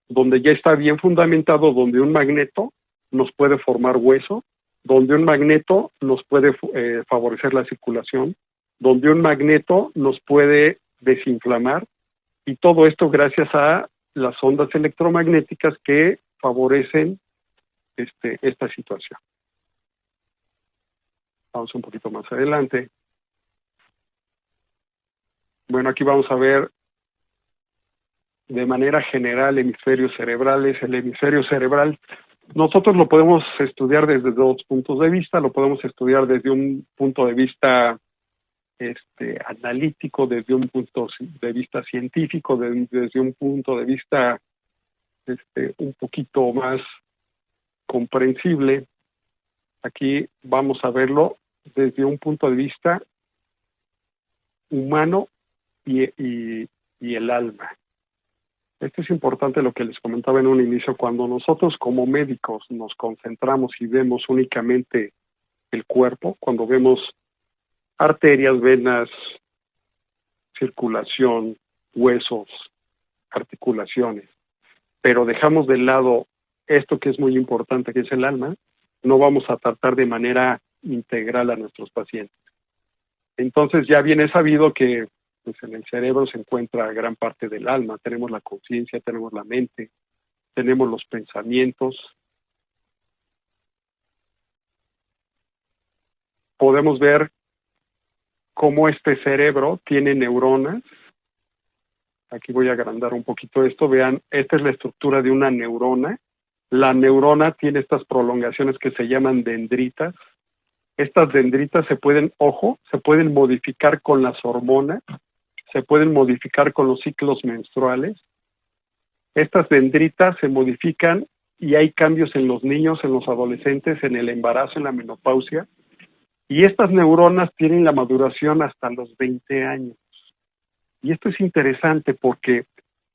donde ya está bien fundamentado, donde un magneto nos puede formar hueso, donde un magneto nos puede favorecer la circulación, donde un magneto nos puede desinflamar, y todo esto gracias a las ondas electromagnéticas que favorecen esta situación. Vamos un poquito más adelante. Bueno, aquí vamos a ver de manera general hemisferios cerebrales. El hemisferio cerebral, nosotros lo podemos estudiar desde dos puntos de vista. Lo podemos estudiar desde un punto de vista analítico, desde un punto de vista científico, desde un punto de vista un poquito más comprensible. Aquí vamos a verlo desde un punto de vista humano y el alma. Esto es importante, lo que les comentaba en un inicio. Cuando nosotros como médicos nos concentramos y vemos únicamente el cuerpo, cuando vemos arterias, venas, circulación, huesos, articulaciones, pero dejamos de lado esto que es muy importante, que es el alma, no vamos a tratar de manera integral a nuestros pacientes. Entonces ya bien es sabido que pues, en el cerebro se encuentra gran parte del alma. Tenemos la conciencia, tenemos la mente, tenemos los pensamientos. Podemos ver cómo este cerebro tiene neuronas. Aquí voy a agrandar un poquito esto. Vean, esta es la estructura de una neurona. La neurona tiene estas prolongaciones que se llaman dendritas. Estas dendritas se pueden modificar con las hormonas, se pueden modificar con los ciclos menstruales. Estas dendritas se modifican y hay cambios en los niños, en los adolescentes, en el embarazo, en la menopausia. Y estas neuronas tienen la maduración hasta los 20 años. Y esto es interesante porque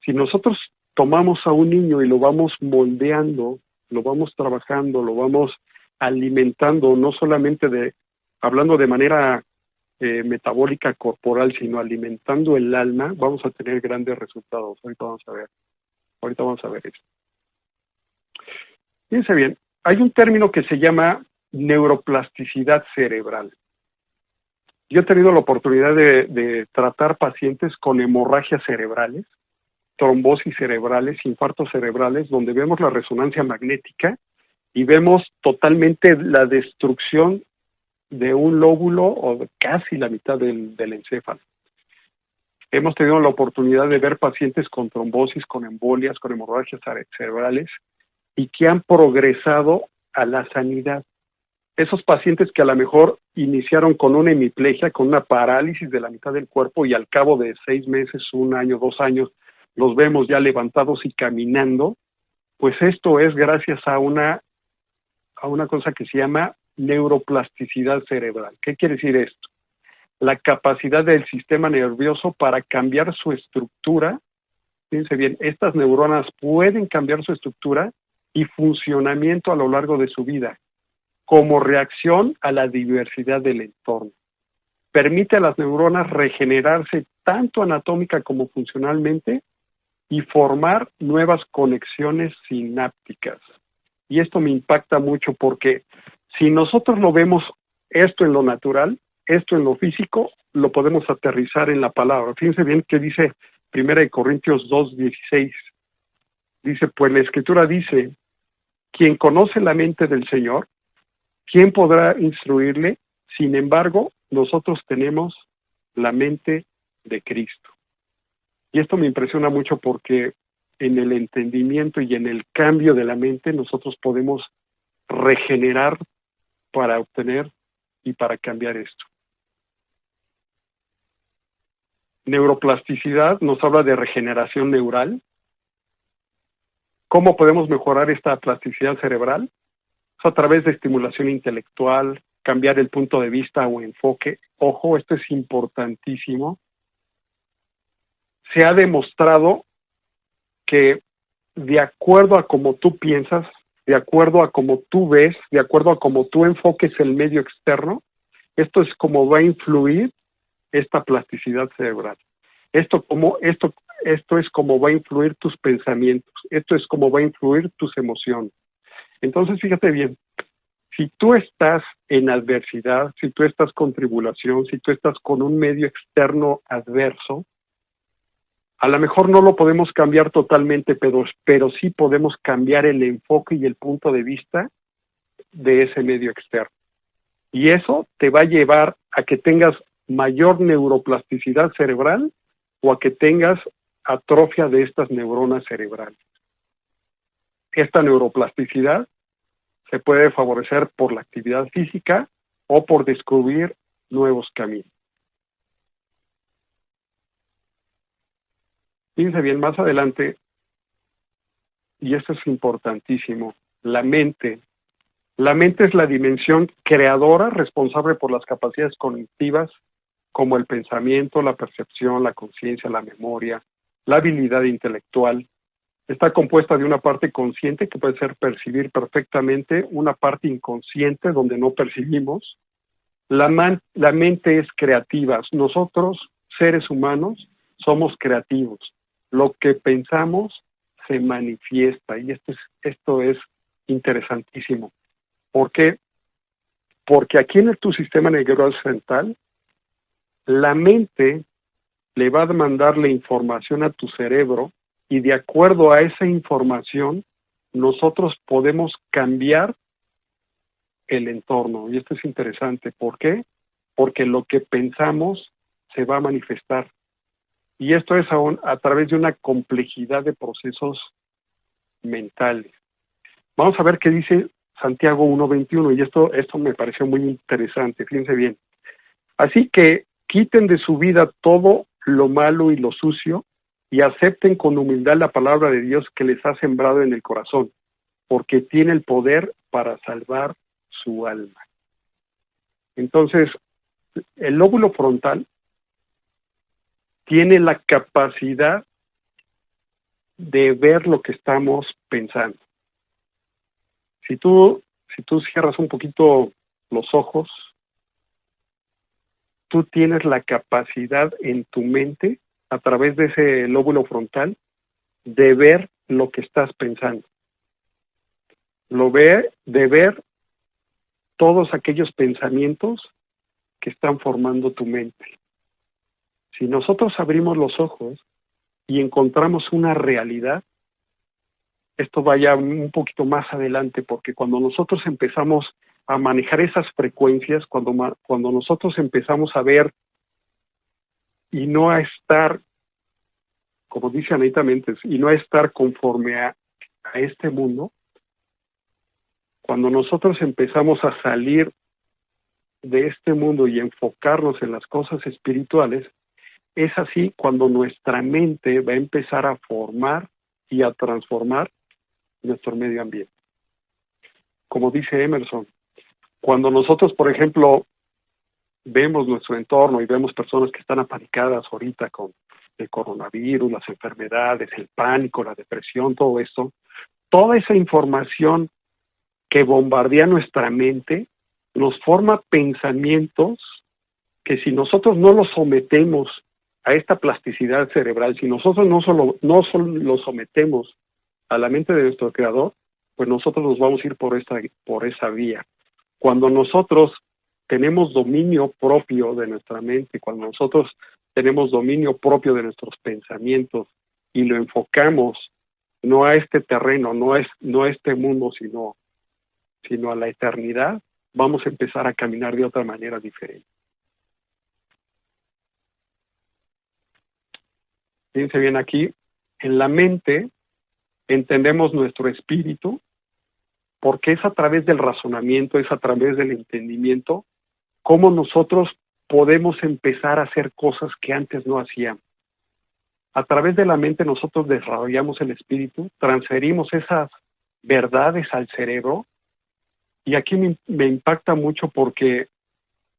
si nosotros tomamos a un niño y lo vamos moldeando, lo vamos trabajando, lo vamos alimentando, no solamente hablando de manera metabólica corporal, sino alimentando el alma, vamos a tener grandes resultados. Ahorita vamos a ver eso. Fíjense bien, hay un término que se llama neuroplasticidad cerebral. Yo he tenido la oportunidad de tratar pacientes con hemorragias cerebrales, trombosis cerebrales, infartos cerebrales, donde vemos la resonancia magnética y vemos totalmente la destrucción de un lóbulo o de casi la mitad del encéfalo. Hemos tenido la oportunidad de ver pacientes con trombosis, con embolias, con hemorragias cerebrales y que han progresado a la sanidad. Esos pacientes que a lo mejor iniciaron con una hemiplegia, con una parálisis de la mitad del cuerpo y al cabo de 6 meses, 1 año, 2 años, los vemos ya levantados y caminando, pues esto es gracias a una cosa que se llama neuroplasticidad cerebral. ¿Qué quiere decir esto? La capacidad del sistema nervioso para cambiar su estructura. Fíjense bien, estas neuronas pueden cambiar su estructura y funcionamiento a lo largo de su vida, como reacción a la diversidad del entorno. Permite a las neuronas regenerarse tanto anatómica como funcionalmente y formar nuevas conexiones sinápticas. Y esto me impacta mucho porque si nosotros lo vemos esto en lo natural, esto en lo físico, lo podemos aterrizar en la palabra. Fíjense bien que dice 1 Corintios 2:16. Dice, pues la Escritura dice, quien conoce la mente del Señor, ¿quién podrá instruirle? Sin embargo, nosotros tenemos la mente de Cristo. Y esto me impresiona mucho porque en el entendimiento y en el cambio de la mente nosotros podemos regenerar para obtener y para cambiar esto. Neuroplasticidad nos habla de regeneración neural. ¿Cómo podemos mejorar esta plasticidad cerebral? A través de estimulación intelectual, cambiar el punto de vista o enfoque. Ojo, esto es importantísimo. Se ha demostrado que de acuerdo a cómo tú piensas, de acuerdo a cómo tú ves, de acuerdo a cómo tú enfoques el medio externo, esto es como va a influir esta plasticidad cerebral. Esto es como va a influir tus pensamientos, esto es como va a influir tus emociones. Entonces, fíjate bien, si tú estás en adversidad, si tú estás con tribulación, si tú estás con un medio externo adverso, a lo mejor no lo podemos cambiar totalmente, pero sí podemos cambiar el enfoque y el punto de vista de ese medio externo. Y eso te va a llevar a que tengas mayor neuroplasticidad cerebral o a que tengas atrofia de estas neuronas cerebrales. Esta neuroplasticidad se puede favorecer por la actividad física o por descubrir nuevos caminos. Fíjense bien, más adelante, y esto es importantísimo, la mente es la dimensión creadora responsable por las capacidades cognitivas como el pensamiento, la percepción, la conciencia, la memoria, la habilidad intelectual. Está compuesta de una parte consciente que puede ser percibir perfectamente, una parte inconsciente donde no percibimos. La mente es creativa. Nosotros, seres humanos, somos creativos. Lo que pensamos se manifiesta y esto es interesantísimo. ¿Por qué? Porque aquí en tu sistema nervioso central, la mente le va a mandar la información a tu cerebro y de acuerdo a esa información, nosotros podemos cambiar el entorno. Y esto es interesante. ¿Por qué? Porque lo que pensamos se va a manifestar. Y esto es aún a través de una complejidad de procesos mentales. Vamos a ver qué dice Santiago 1:21, y esto me pareció muy interesante. Fíjense bien. Así que quiten de su vida todo lo malo y lo sucio y acepten con humildad la palabra de Dios que les ha sembrado en el corazón, porque tiene el poder para salvar su alma. Entonces, el lóbulo frontal tiene la capacidad de ver lo que estamos pensando. Si tú cierras un poquito los ojos, tú tienes la capacidad en tu mente, a través de ese lóbulo frontal, de ver lo que estás pensando. De ver todos aquellos pensamientos que están formando tu mente. Si nosotros abrimos los ojos y encontramos una realidad, esto vaya un poquito más adelante, porque cuando nosotros empezamos a manejar esas frecuencias, cuando nosotros empezamos a ver y no a estar, como dice Anita Méndez, y no a estar conforme a este mundo, cuando nosotros empezamos a salir de este mundo y enfocarnos en las cosas espirituales, es así cuando nuestra mente va a empezar a formar y a transformar nuestro medio ambiente. Como dice Emerson, cuando nosotros, por ejemplo, vemos nuestro entorno y vemos personas que están apanicadas ahorita con el coronavirus, las enfermedades, el pánico, la depresión, todo esto, toda esa información que bombardea nuestra mente nos forma pensamientos que, si nosotros no los sometemos a esta plasticidad cerebral, si nosotros no solo los sometemos a la mente de nuestro creador, pues nosotros nos vamos a ir por esa vía. Cuando nosotros tenemos dominio propio de nuestra mente, cuando nosotros tenemos dominio propio de nuestros pensamientos y lo enfocamos no a este terreno, no a este mundo, sino a la eternidad, vamos a empezar a caminar de otra manera diferente. Fíjense bien aquí, en la mente entendemos nuestro espíritu, porque es a través del razonamiento, es a través del entendimiento, cómo nosotros podemos empezar a hacer cosas que antes no hacíamos. A través de la mente nosotros desarrollamos el espíritu, transferimos esas verdades al cerebro, y aquí me impacta mucho porque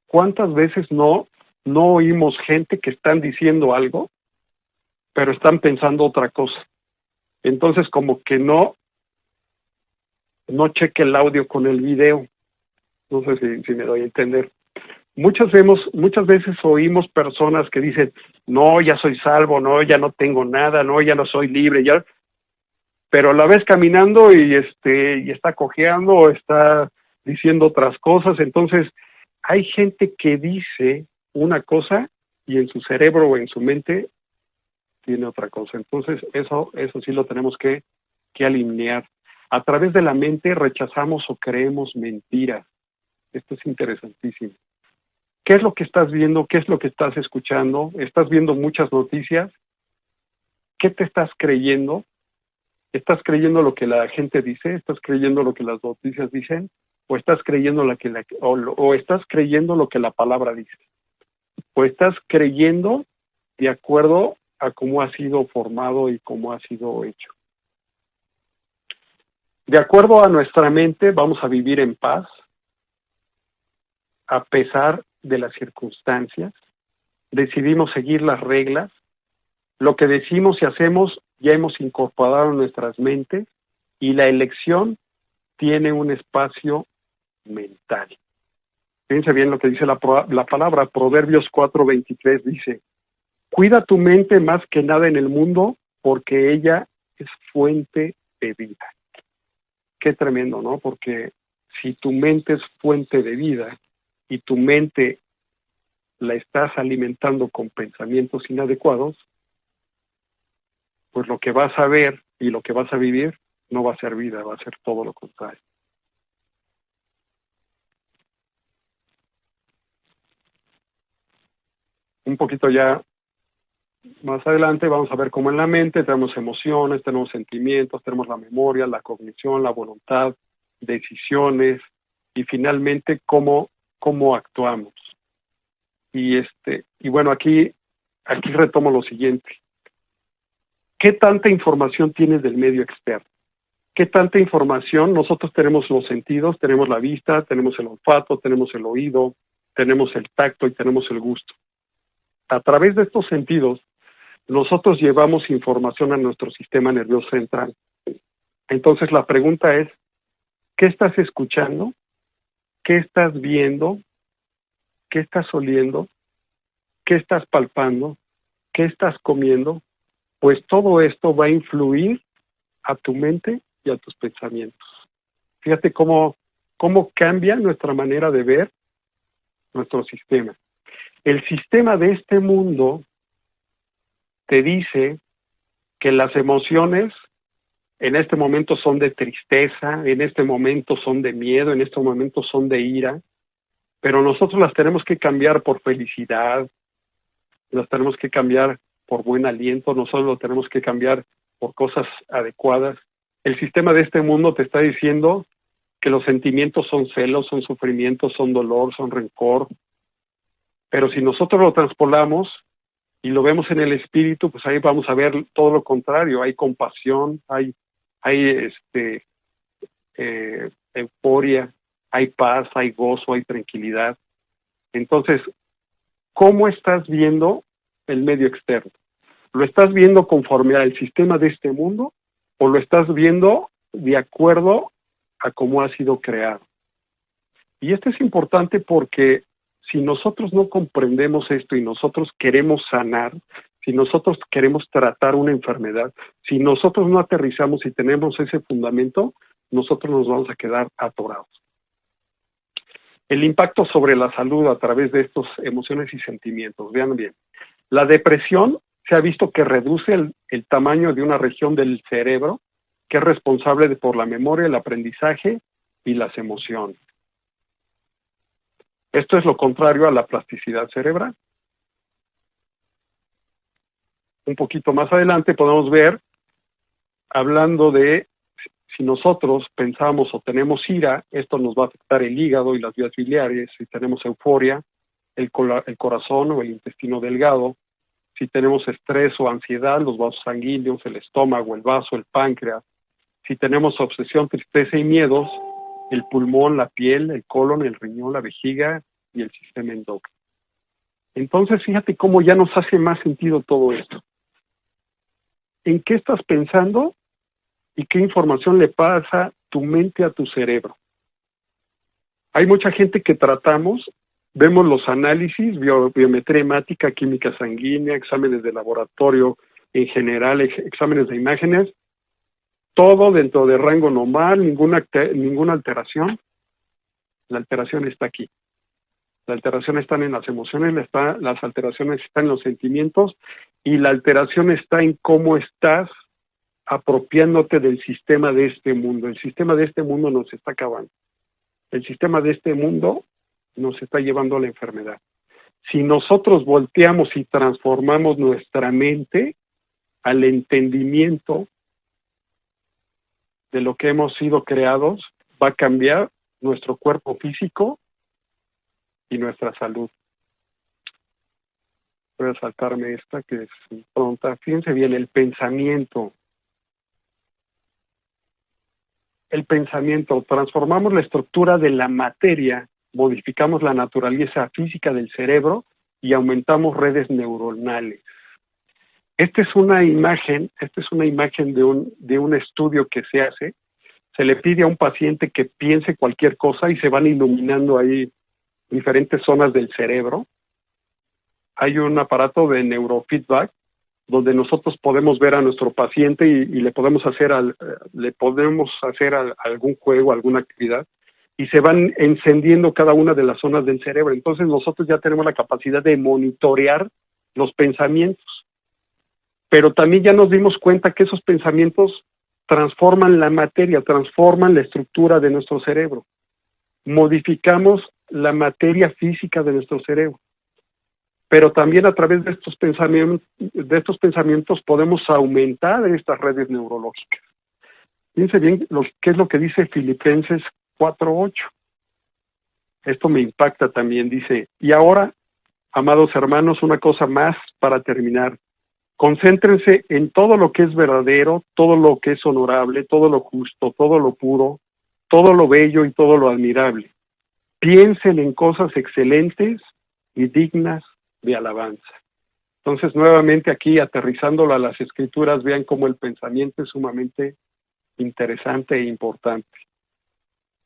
¿cuántas veces no oímos gente que están diciendo algo, pero están pensando otra cosa? Entonces como que no cheque el audio con el video. No sé si me doy a entender. Muchas veces oímos personas que dicen, no, ya soy salvo, no, ya no tengo nada, no, ya no soy libre, ya, pero la ves caminando y está cojeando o está diciendo otras cosas. Entonces, hay gente que dice una cosa y en su cerebro o en su mente tiene otra cosa. Entonces, eso sí lo tenemos que alinear. A través de la mente rechazamos o creemos mentiras. Esto es interesantísimo. ¿Qué es lo que estás viendo? ¿Qué es lo que estás escuchando? ¿Estás viendo muchas noticias? ¿Qué te estás creyendo? ¿Estás creyendo lo que la gente dice? ¿Estás creyendo lo que las noticias dicen? ¿O estás creyendo o estás creyendo lo que la palabra dice? ¿O estás creyendo de acuerdo a cómo ha sido formado y cómo ha sido hecho? De acuerdo a nuestra mente, vamos a vivir en paz, a pesar de las circunstancias. Decidimos seguir las reglas. Lo que decimos y hacemos ya hemos incorporado en nuestras mentes, y la elección tiene un espacio mental. Fíjense bien lo que dice la palabra. Proverbios 4:23 dice, cuida tu mente más que nada en el mundo, porque ella es fuente de vida. Qué tremendo, ¿no? Porque si tu mente es fuente de vida y tu mente la estás alimentando con pensamientos inadecuados, pues lo que vas a ver y lo que vas a vivir no va a ser vida, va a ser todo lo contrario. Un poquito ya más adelante vamos a ver cómo en la mente tenemos emociones, tenemos sentimientos, tenemos la memoria, la cognición, la voluntad, decisiones y finalmente cómo actuamos. Y bueno, aquí retomo lo siguiente. ¿Qué tanta información tienes del medio externo? ¿Qué tanta información? Nosotros tenemos los sentidos, tenemos la vista, tenemos el olfato, tenemos el oído, tenemos el tacto y tenemos el gusto. A través de estos sentidos nosotros llevamos información a nuestro sistema nervioso central. Entonces la pregunta es, ¿qué estás escuchando? ¿Qué estás viendo? ¿Qué estás oliendo? ¿Qué estás palpando? ¿Qué estás comiendo? Pues todo esto va a influir a tu mente y a tus pensamientos. Fíjate cómo cambia nuestra manera de ver nuestro sistema. El sistema de este mundo te dice que las emociones en este momento son de tristeza, en este momento son de miedo, en este momento son de ira, pero nosotros las tenemos que cambiar por felicidad, las tenemos que cambiar por buen aliento, nosotros lo tenemos que cambiar por cosas adecuadas. El sistema de este mundo te está diciendo que los sentimientos son celos, son sufrimiento, son dolor, son rencor, pero si nosotros lo transpolamos y lo vemos en el espíritu, pues ahí vamos a ver todo lo contrario, hay compasión, hay euforia, hay paz, hay gozo, hay tranquilidad. Entonces, ¿cómo estás viendo el medio externo? ¿Lo estás viendo conforme al sistema de este mundo o lo estás viendo de acuerdo a cómo ha sido creado? Y esto es importante porque si nosotros no comprendemos esto y nosotros queremos sanar, si nosotros queremos tratar una enfermedad, si nosotros no aterrizamos y tenemos ese fundamento, nosotros nos vamos a quedar atorados. El impacto sobre la salud a través de estas emociones y sentimientos. Vean bien, la depresión se ha visto que reduce el tamaño de una región del cerebro que es responsable por la memoria, el aprendizaje y las emociones. Esto es lo contrario a la plasticidad cerebral. Un poquito más adelante podemos ver, hablando de si nosotros pensamos o tenemos ira, esto nos va a afectar el hígado y las vías biliares. Si tenemos euforia, el corazón o el intestino delgado. Si tenemos estrés o ansiedad, los vasos sanguíneos, el estómago, el vaso, el páncreas. Si tenemos obsesión, tristeza y miedos, el pulmón, la piel, el colon, el riñón, la vejiga y el sistema endocrino. Entonces, fíjate cómo ya nos hace más sentido todo esto. ¿En qué estás pensando y qué información le pasa tu mente a tu cerebro? Hay mucha gente que tratamos, vemos los análisis, biometría hemática, química sanguínea, exámenes de laboratorio en general, exámenes de imágenes, todo dentro de rango normal, ninguna alteración. La alteración está aquí. La alteración está en las emociones, las alteraciones están en los sentimientos y la alteración está en cómo estás apropiándote del sistema de este mundo. El sistema de este mundo nos está acabando. El sistema de este mundo nos está llevando a la enfermedad. Si nosotros volteamos y transformamos nuestra mente al entendimiento de lo que hemos sido creados, va a cambiar nuestro cuerpo físico y nuestra salud. Voy a saltarme esta que es pronta. Fíjense bien, el pensamiento. El pensamiento, transformamos la estructura de la materia, modificamos la naturaleza física del cerebro y aumentamos redes neuronales. Esta es una imagen de un estudio que se hace. Se le pide a un paciente que piense cualquier cosa y se van iluminando ahí diferentes zonas del cerebro. Hay un aparato de neurofeedback donde nosotros podemos ver a nuestro paciente y le podemos hacer algún juego, alguna actividad, y se van encendiendo cada una de las zonas del cerebro. Entonces nosotros ya tenemos la capacidad de monitorear los pensamientos. Pero también ya nos dimos cuenta que esos pensamientos transforman la materia, transforman la estructura de nuestro cerebro. Modificamos la materia física de nuestro cerebro. Pero también a través de estos pensamientos podemos aumentar estas redes neurológicas. Fíjense bien qué es lo que dice Filipenses 4:8. Esto me impacta también, dice, y ahora, amados hermanos, una cosa más para terminar. Concéntrense en todo lo que es verdadero, todo lo que es honorable, todo lo justo, todo lo puro, todo lo bello y todo lo admirable. Piensen en cosas excelentes y dignas de alabanza. Entonces, nuevamente aquí, aterrizándolo a las escrituras, vean cómo el pensamiento es sumamente interesante e importante.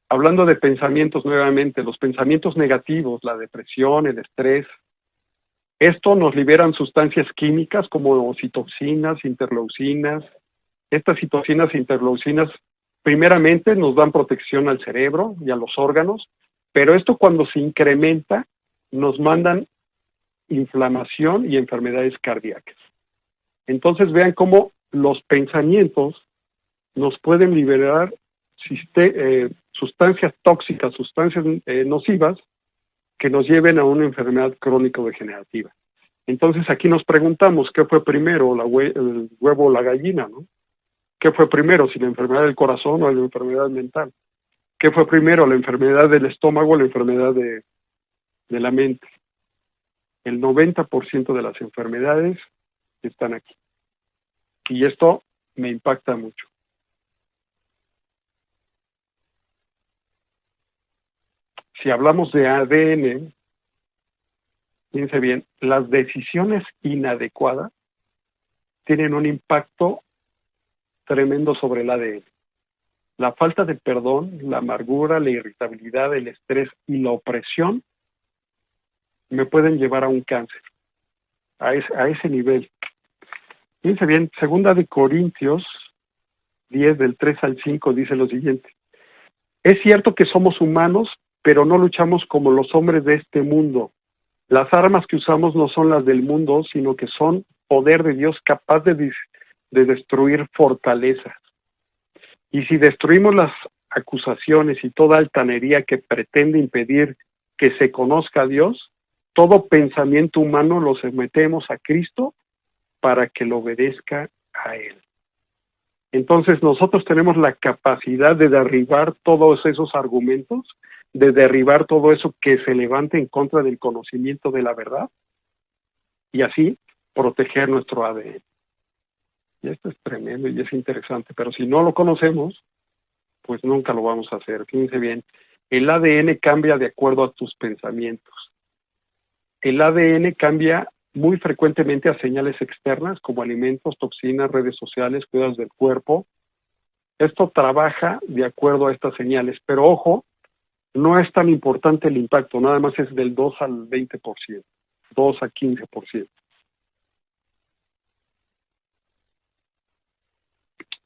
Hablando de pensamientos nuevamente, los pensamientos negativos, la depresión, el estrés, esto nos liberan sustancias químicas como citoquinas, interleucinas. Estas citocinas e interleucinas primeramente nos dan protección al cerebro y a los órganos, pero esto cuando se incrementa nos mandan inflamación y enfermedades cardíacas. Entonces vean cómo los pensamientos nos pueden liberar sustancias tóxicas, sustancias nocivas que nos lleven a una enfermedad crónico-degenerativa. Entonces aquí nos preguntamos, ¿qué fue primero, el huevo o la gallina, no? ¿Qué fue primero, si la enfermedad del corazón o la enfermedad mental? ¿Qué fue primero, la enfermedad del estómago o la enfermedad de la mente? El 90% de las enfermedades están aquí. Y esto me impacta mucho. Si hablamos de ADN, fíjense bien, las decisiones inadecuadas tienen un impacto tremendo sobre el ADN. La falta de perdón, la amargura, la irritabilidad, el estrés y la opresión me pueden llevar a un cáncer, a ese nivel. Fíjense bien, 2 Corintios 10, del 3 al 5, dice lo siguiente. Es cierto que somos humanos, pero no luchamos como los hombres de este mundo. Las armas que usamos no son las del mundo, sino que son poder de Dios capaz de destruir fortalezas. Y si destruimos las acusaciones y toda altanería que pretende impedir que se conozca a Dios, todo pensamiento humano lo sometemos a Cristo para que lo obedezca a Él. Entonces nosotros tenemos la capacidad de derribar todos esos argumentos, de derribar todo eso que se levante en contra del conocimiento de la verdad y así proteger nuestro ADN. Y esto es tremendo y es interesante, pero si no lo conocemos, pues nunca lo vamos a hacer. Fíjense bien, el ADN cambia de acuerdo a tus pensamientos. El ADN cambia muy frecuentemente a señales externas como alimentos, toxinas, redes sociales, cuidados del cuerpo. Esto trabaja de acuerdo a estas señales, pero ojo, no es tan importante el impacto, nada más es del 2 al 20%, 2 a 15%.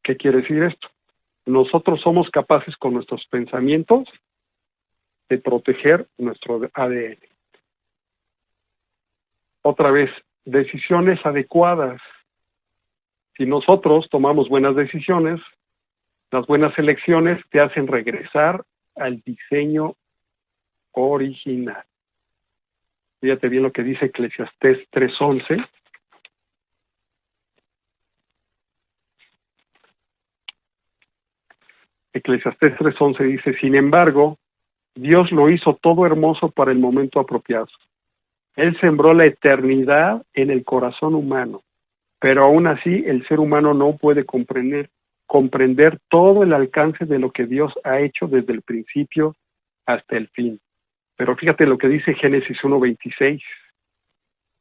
¿Qué quiere decir esto? Nosotros somos capaces con nuestros pensamientos de proteger nuestro ADN. Otra vez, decisiones adecuadas. Si nosotros tomamos buenas decisiones, las buenas elecciones te hacen regresar al diseño original. Fíjate bien lo que dice Eclesiastés 3:11. Eclesiastés 3:11 dice, sin embargo, Dios lo hizo todo hermoso para el momento apropiado. Él sembró la eternidad en el corazón humano, pero aún así el ser humano no puede comprender todo el alcance de lo que Dios ha hecho desde el principio hasta el fin. Pero fíjate lo que dice Génesis 1:26.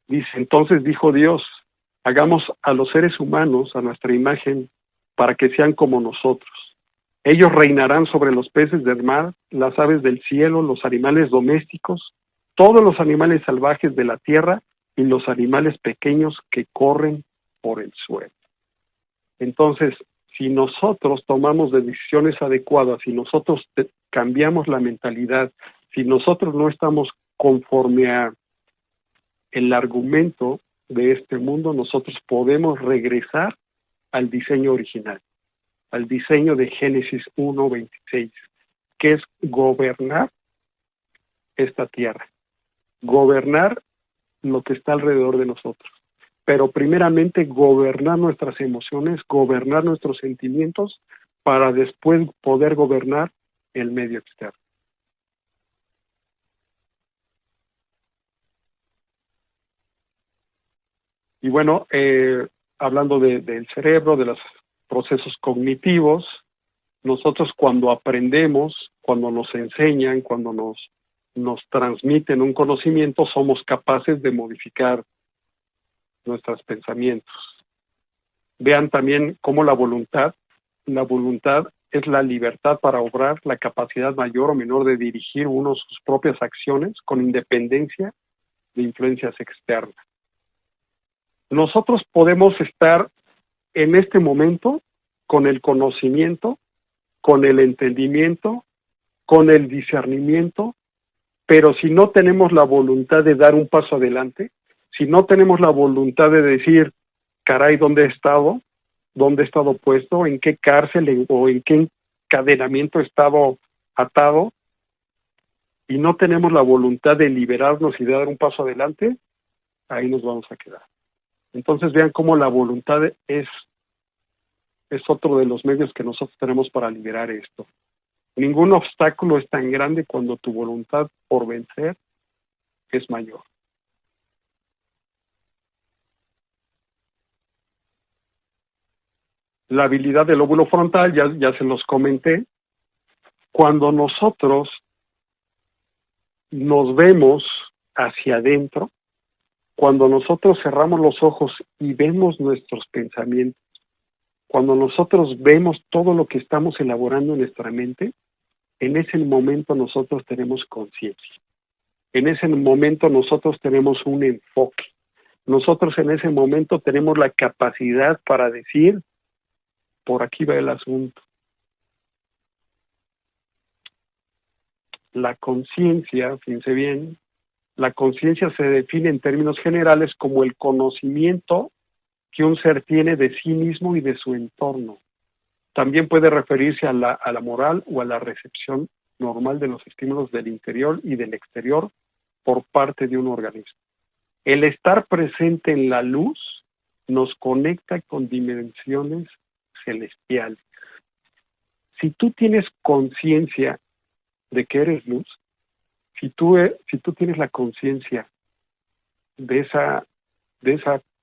Dice, entonces dijo Dios, hagamos a los seres humanos a nuestra imagen para que sean como nosotros. Ellos reinarán sobre los peces del mar, las aves del cielo, los animales domésticos, todos los animales salvajes de la tierra y los animales pequeños que corren por el suelo. Entonces, si nosotros tomamos decisiones adecuadas, si nosotros cambiamos la mentalidad, si nosotros no estamos conforme a el argumento de este mundo, nosotros podemos regresar al diseño original, al diseño de Génesis 1:26, que es gobernar esta tierra, gobernar lo que está alrededor de nosotros, pero primeramente gobernar nuestras emociones, gobernar nuestros sentimientos, para después poder gobernar el medio externo. Y bueno, hablando del cerebro, de los procesos cognitivos, nosotros cuando aprendemos, cuando nos enseñan, cuando nos transmiten un conocimiento, somos capaces de modificar nuestros pensamientos. Vean también cómo la voluntad es la libertad para obrar, la capacidad mayor o menor de dirigir uno sus propias acciones con independencia de influencias externas. Nosotros podemos estar en este momento con el conocimiento, con el entendimiento, con el discernimiento, pero si no tenemos la voluntad de dar un paso adelante, si no tenemos la voluntad de decir, caray, ¿dónde he estado? ¿Dónde he estado puesto? ¿En qué cárcel o en qué encadenamiento he estado atado? Y no tenemos la voluntad de liberarnos y de dar un paso adelante, ahí nos vamos a quedar. Entonces vean cómo la voluntad es otro de los medios que nosotros tenemos para liberar esto. Ningún obstáculo es tan grande cuando tu voluntad por vencer es mayor. La habilidad del lóbulo frontal, ya se los comenté. Cuando nosotros nos vemos hacia adentro, cuando nosotros cerramos los ojos y vemos nuestros pensamientos, cuando nosotros vemos todo lo que estamos elaborando en nuestra mente, en ese momento nosotros tenemos conciencia. En ese momento nosotros tenemos un enfoque. Nosotros en ese momento tenemos la capacidad para decir, por aquí va el asunto. La conciencia, fíjense bien, la conciencia se define en términos generales como el conocimiento que un ser tiene de sí mismo y de su entorno. También puede referirse a la moral o a la recepción normal de los estímulos del interior y del exterior por parte de un organismo. El estar presente en la luz nos conecta con dimensiones celestiales. Si tú tienes conciencia de que eres luz, si tú tienes la conciencia de esa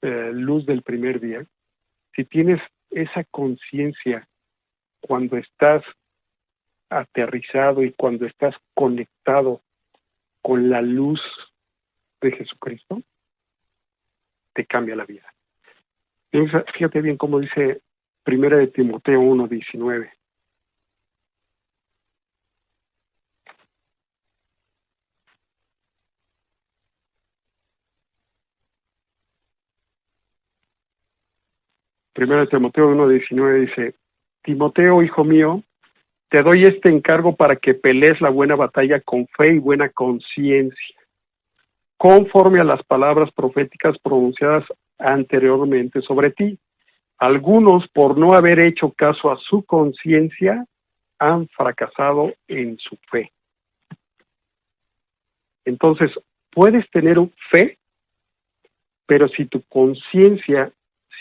luz del primer día, si tienes esa conciencia cuando estás aterrizado y cuando estás conectado con la luz de Jesucristo, te cambia la vida. Fíjate bien cómo dice 1 de Timoteo 1:19. Primero de Timoteo 1:19 dice, Timoteo, hijo mío, te doy este encargo para que pelees la buena batalla con fe y buena conciencia, conforme a las palabras proféticas pronunciadas anteriormente sobre ti. Algunos, por no haber hecho caso a su conciencia, han fracasado en su fe. Entonces, puedes tener fe, pero si tu conciencia,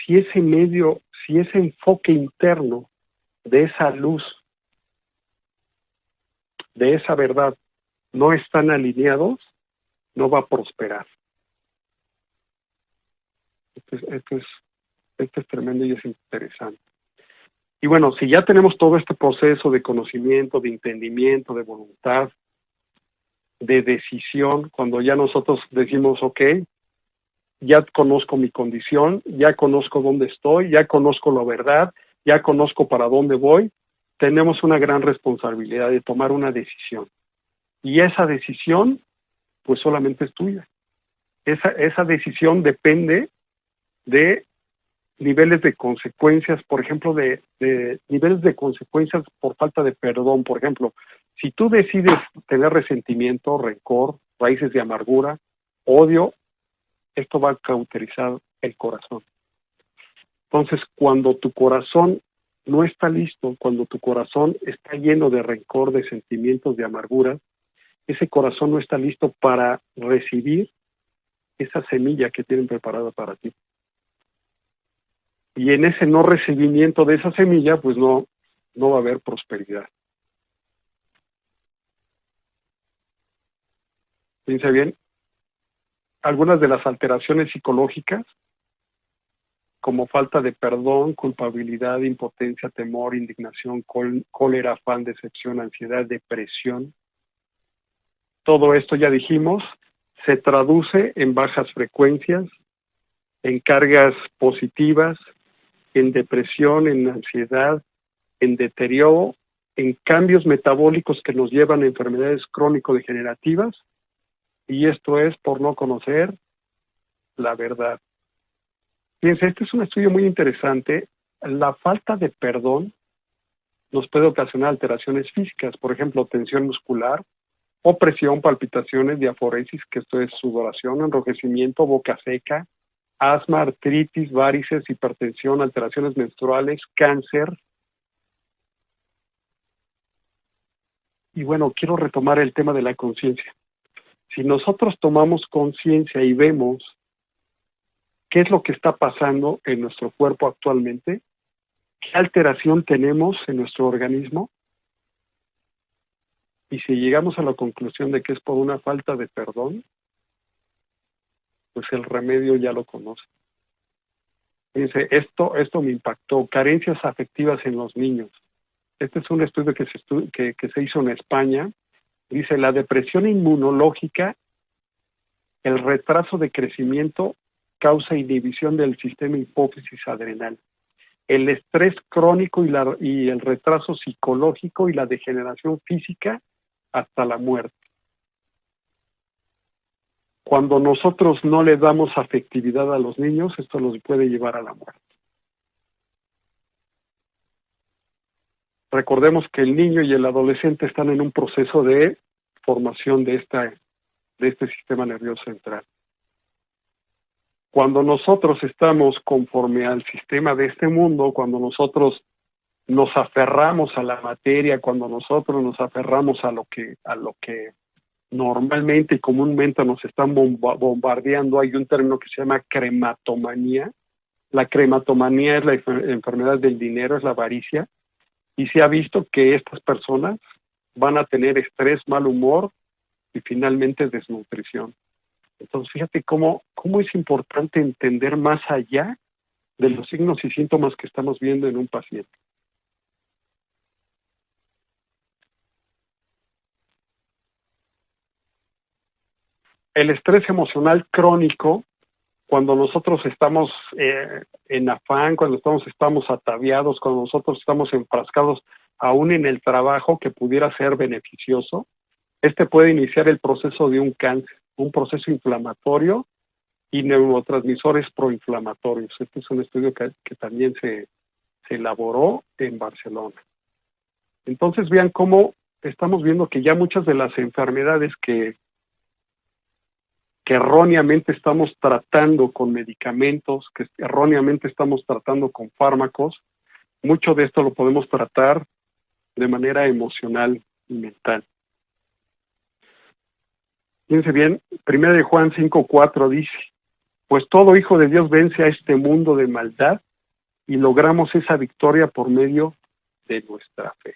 si ese enfoque interno de esa luz, de esa verdad, no están alineados, no va a prosperar. Esto es tremendo y es interesante. Y bueno, si ya tenemos todo este proceso de conocimiento, de entendimiento, de voluntad, de decisión, cuando ya nosotros decimos, ok, ya conozco mi condición, ya conozco dónde estoy, ya conozco la verdad, ya conozco para dónde voy, tenemos una gran responsabilidad de tomar una decisión. Y esa decisión, pues solamente es tuya. Esa decisión depende de niveles de consecuencias, por ejemplo, de niveles de consecuencias por falta de perdón. Por ejemplo, si tú decides tener resentimiento, rencor, raíces de amargura, odio, esto va a cauterizar el corazón. Entonces, cuando tu corazón no está listo, cuando tu corazón está lleno de rencor, de sentimientos, de amargura, ese corazón no está listo para recibir esa semilla que tienen preparada para ti. Y en ese no recibimiento de esa semilla, pues no va a haber prosperidad. Fíjense bien, algunas de las alteraciones psicológicas, como falta de perdón, culpabilidad, impotencia, temor, indignación, cólera, afán, decepción, ansiedad, depresión, todo esto ya dijimos, se traduce en bajas frecuencias en cargas positivas, en depresión, en ansiedad, en deterioro, en cambios metabólicos que nos llevan a enfermedades crónico-degenerativas, y esto es por no conocer la verdad. Fíjense, este es un estudio muy interesante. La falta de perdón nos puede ocasionar alteraciones físicas, por ejemplo, tensión muscular, opresión, palpitaciones, diaforesis, que esto es sudoración, enrojecimiento, boca seca, asma, artritis, varices, hipertensión, alteraciones menstruales, cáncer. Y bueno, quiero retomar el tema de la conciencia. Si nosotros tomamos conciencia y vemos qué es lo que está pasando en nuestro cuerpo actualmente, qué alteración tenemos en nuestro organismo, y si llegamos a la conclusión de que es por una falta de perdón, pues el remedio ya lo conoce. Fíjense, esto me impactó, carencias afectivas en los niños. Este es un estudio que se hizo en España. Dice, la depresión inmunológica, el retraso de crecimiento causa inhibición del sistema hipófisis adrenal. El estrés crónico y el retraso psicológico y la degeneración física hasta la muerte. Cuando nosotros no le damos afectividad a los niños, esto los puede llevar a la muerte. Recordemos que el niño y el adolescente están en un proceso de formación de este sistema nervioso central. Cuando nosotros estamos conforme al sistema de este mundo, cuando nosotros nos aferramos a la materia, cuando nosotros nos aferramos a lo que normalmente y comúnmente nos están bombardeando, hay un término que se llama crematomanía. La crematomanía es la enfermedad del dinero, es la avaricia, y se ha visto que estas personas van a tener estrés, mal humor y finalmente desnutrición. Entonces, fíjate cómo es importante entender más allá de los signos y síntomas que estamos viendo en un paciente. El estrés emocional crónico, cuando nosotros estamos en afán, cuando estamos ataviados, cuando nosotros estamos enfrascados aún en el trabajo que pudiera ser beneficioso, este puede iniciar el proceso de un cáncer, un proceso inflamatorio y neurotransmisores proinflamatorios. Este es un estudio que también se elaboró en Barcelona. Entonces vean cómo estamos viendo que ya muchas de las enfermedades que erróneamente estamos tratando con medicamentos, que erróneamente estamos tratando con fármacos, mucho de esto lo podemos tratar de manera emocional y mental. Fíjense bien, 1 de Juan 5:4 dice, pues todo hijo de Dios vence a este mundo de maldad y logramos esa victoria por medio de nuestra fe.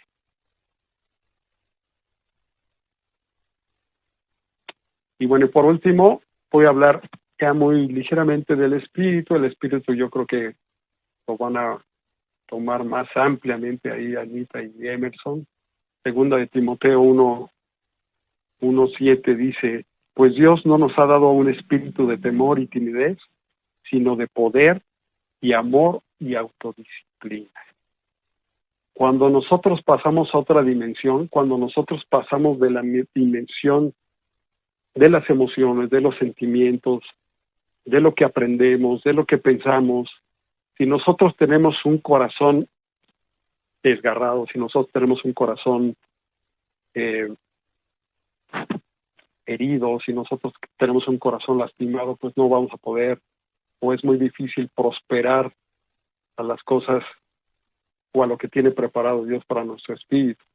Y bueno, y por último, voy a hablar ya muy ligeramente del espíritu. El espíritu yo creo que lo van a tomar más ampliamente ahí Anita y Emerson. Segunda de Timoteo 1:7 dice, pues Dios no nos ha dado un espíritu de temor y timidez, sino de poder y amor y autodisciplina. Cuando nosotros pasamos a otra dimensión, cuando nosotros pasamos de la dimensión de las emociones, de los sentimientos, de lo que aprendemos, de lo que pensamos, si nosotros tenemos un corazón desgarrado, si nosotros tenemos un corazón herido, si nosotros tenemos un corazón lastimado, pues no vamos a poder, o es muy difícil prosperar a las cosas o a lo que tiene preparado Dios para nuestro espíritu.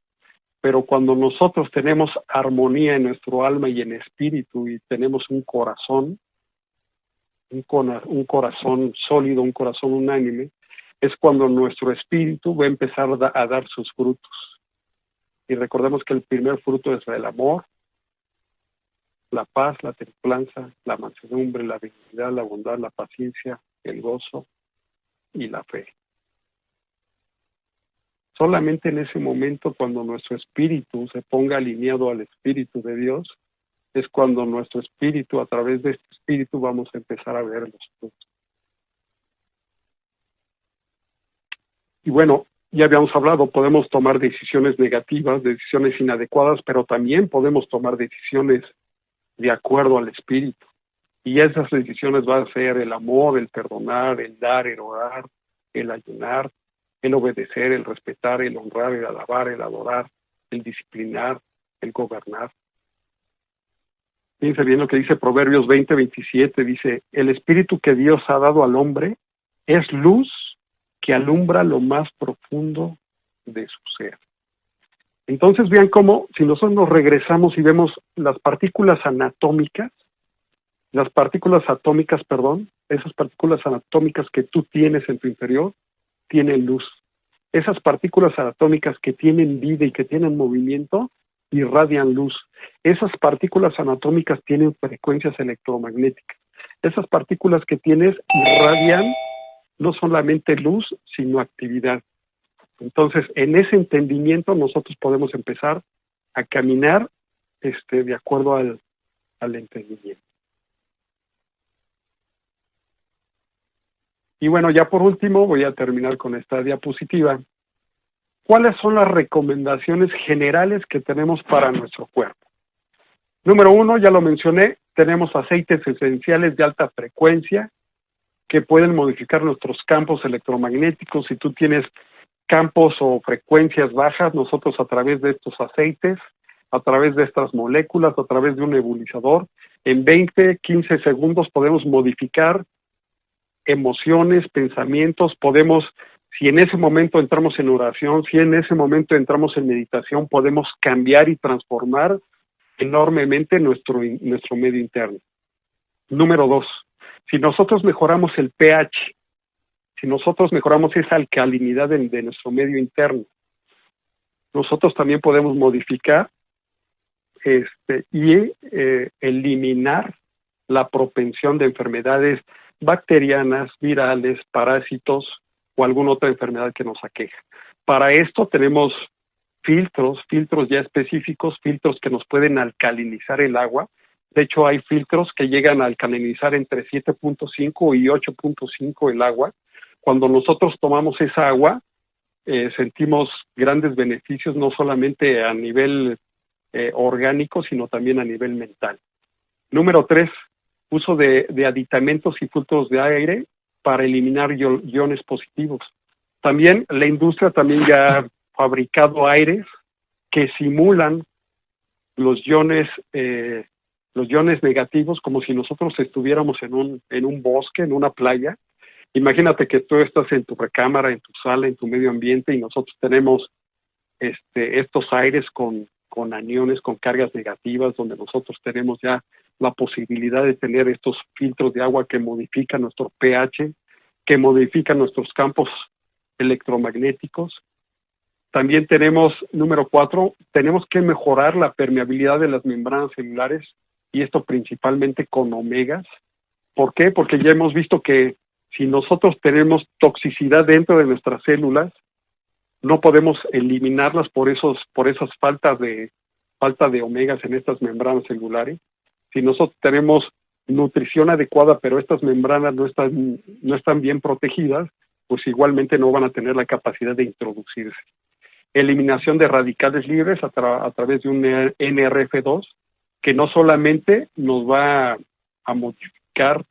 Pero cuando nosotros tenemos armonía en nuestro alma y en espíritu y tenemos un corazón sólido, un corazón unánime, es cuando nuestro espíritu va a empezar a dar sus frutos. Y recordemos que el primer fruto es el amor, la paz, la templanza, la mansedumbre, la benignidad, la bondad, la paciencia, el gozo y la fe. Solamente en ese momento, cuando nuestro espíritu se ponga alineado al espíritu de Dios, es cuando nuestro espíritu, a través de este espíritu, vamos a empezar a ver los frutos. Y bueno, ya habíamos hablado, podemos tomar decisiones negativas, decisiones inadecuadas, pero también podemos tomar decisiones de acuerdo al espíritu. Y esas decisiones van a ser el amor, el perdonar, el dar, el orar, el ayunar, el obedecer, el respetar, el honrar, el alabar, el adorar, el disciplinar, el gobernar. Fíjense bien lo que dice Proverbios 20:27, dice, el espíritu que Dios ha dado al hombre es luz que alumbra lo más profundo de su ser. Entonces vean cómo, si nosotros nos regresamos y vemos las partículas atómicas, esas partículas anatómicas que tú tienes en tu interior, tienen luz. Esas partículas anatómicas que tienen vida y que tienen movimiento, irradian luz. Esas partículas anatómicas tienen frecuencias electromagnéticas. Esas partículas que tienes irradian no solamente luz, sino actividad. Entonces, en ese entendimiento nosotros podemos empezar a caminar de acuerdo al entendimiento. Y bueno, ya por último, voy a terminar con esta diapositiva. ¿Cuáles son las recomendaciones generales que tenemos para nuestro cuerpo? Número 1, ya lo mencioné, tenemos aceites esenciales de alta frecuencia que pueden modificar nuestros campos electromagnéticos. Si tú tienes campos o frecuencias bajas, nosotros a través de estos aceites, a través de estas moléculas, a través de un nebulizador, en 20, 15 segundos podemos modificar emociones, pensamientos, podemos, si en ese momento entramos en oración, si en ese momento entramos en meditación, podemos cambiar y transformar enormemente nuestro medio interno. Número 2, si nosotros mejoramos el pH, si nosotros mejoramos esa alcalinidad de nuestro medio interno, nosotros también podemos modificar y eliminar la propensión de enfermedades bacterianas, virales, parásitos o alguna otra enfermedad que nos aqueja. Para esto tenemos filtros ya específicos, filtros que nos pueden alcalinizar el agua. De hecho, hay filtros que llegan a alcalinizar entre 7.5 y 8.5 el agua. Cuando nosotros tomamos esa agua, sentimos grandes beneficios, no solamente a nivel orgánico, sino también a nivel mental. Número 3, uso de aditamentos y filtros de aire para eliminar iones positivos. También la industria también ya ha fabricado aires que simulan los iones negativos, como si nosotros estuviéramos en un bosque, en una playa. Imagínate que tú estás en tu recámara, en tu sala, en tu medio ambiente, y nosotros tenemos estos aires con aniones, con cargas negativas, donde nosotros tenemos ya la posibilidad de tener estos filtros de agua que modifican nuestro pH, que modifican nuestros campos electromagnéticos. También tenemos, número 4, tenemos que mejorar la permeabilidad de las membranas celulares, y esto principalmente con omegas. ¿Por qué? Porque ya hemos visto que si nosotros tenemos toxicidad dentro de nuestras células, no podemos eliminarlas por esas falta de omegas en estas membranas celulares. Si nosotros tenemos nutrición adecuada, pero estas membranas no están bien protegidas, pues igualmente no van a tener la capacidad de introducirse. Eliminación de radicales libres a través de un NRF2, que no solamente nos va a modificar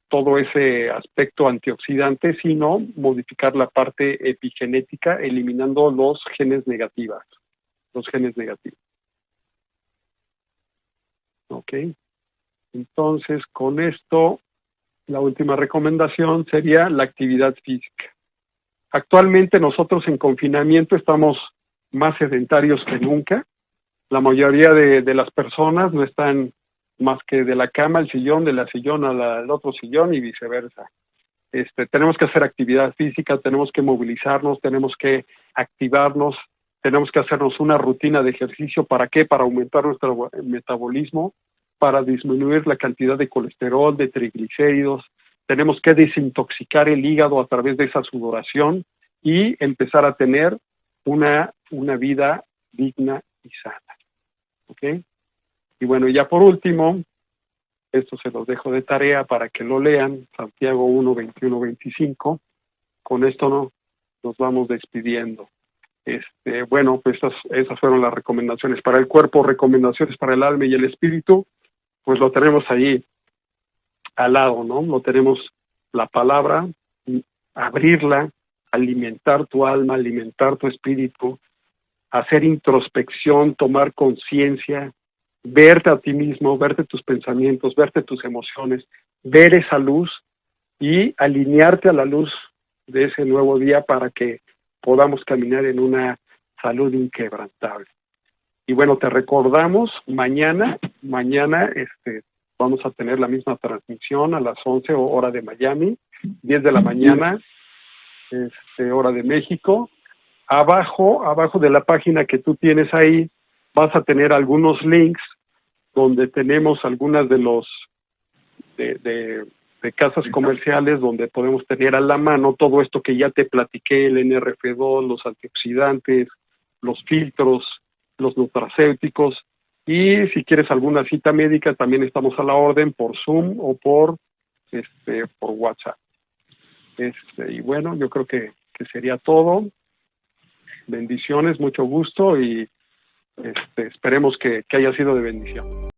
todo ese aspecto antioxidante, sino modificar la parte epigenética, eliminando los genes negativos. ¿Ok? Entonces, con esto, la última recomendación sería la actividad física. Actualmente nosotros en confinamiento estamos más sedentarios que nunca. La mayoría de las personas no están más que de la cama al sillón, de la sillón al otro sillón y viceversa. Tenemos que hacer actividad física, tenemos que movilizarnos, tenemos que activarnos, tenemos que hacernos una rutina de ejercicio. ¿Para qué? Para aumentar nuestro metabolismo, para disminuir la cantidad de colesterol, de triglicéridos. Tenemos que desintoxicar el hígado a través de esa sudoración y empezar a tener una vida digna y sana. ¿Ok? Y bueno, ya por último, esto se los dejo de tarea para que lo lean, Santiago 1, 21, 25. Con esto nos vamos despidiendo. Bueno, pues esas fueron las recomendaciones para el cuerpo, recomendaciones para el alma y el espíritu, pues lo tenemos ahí al lado, ¿no? Lo tenemos, la palabra, abrirla, alimentar tu alma, alimentar tu espíritu, hacer introspección, tomar conciencia, verte a ti mismo, verte tus pensamientos, verte tus emociones, ver esa luz y alinearte a la luz de ese nuevo día para que podamos caminar en una salud inquebrantable. Y bueno, te recordamos, mañana vamos a tener la misma transmisión a las 11 hora de Miami, 10 de la mañana, hora de México. Abajo de la página que tú tienes ahí, vas a tener algunos links donde tenemos algunas de los de casas comerciales donde podemos tener a la mano todo esto que ya te platiqué, el NRF2, los antioxidantes, los filtros, los nutracéuticos, y si quieres alguna cita médica también estamos a la orden por Zoom o por WhatsApp. Y bueno, yo creo que sería todo. Bendiciones, mucho gusto y esperemos que haya sido de bendición.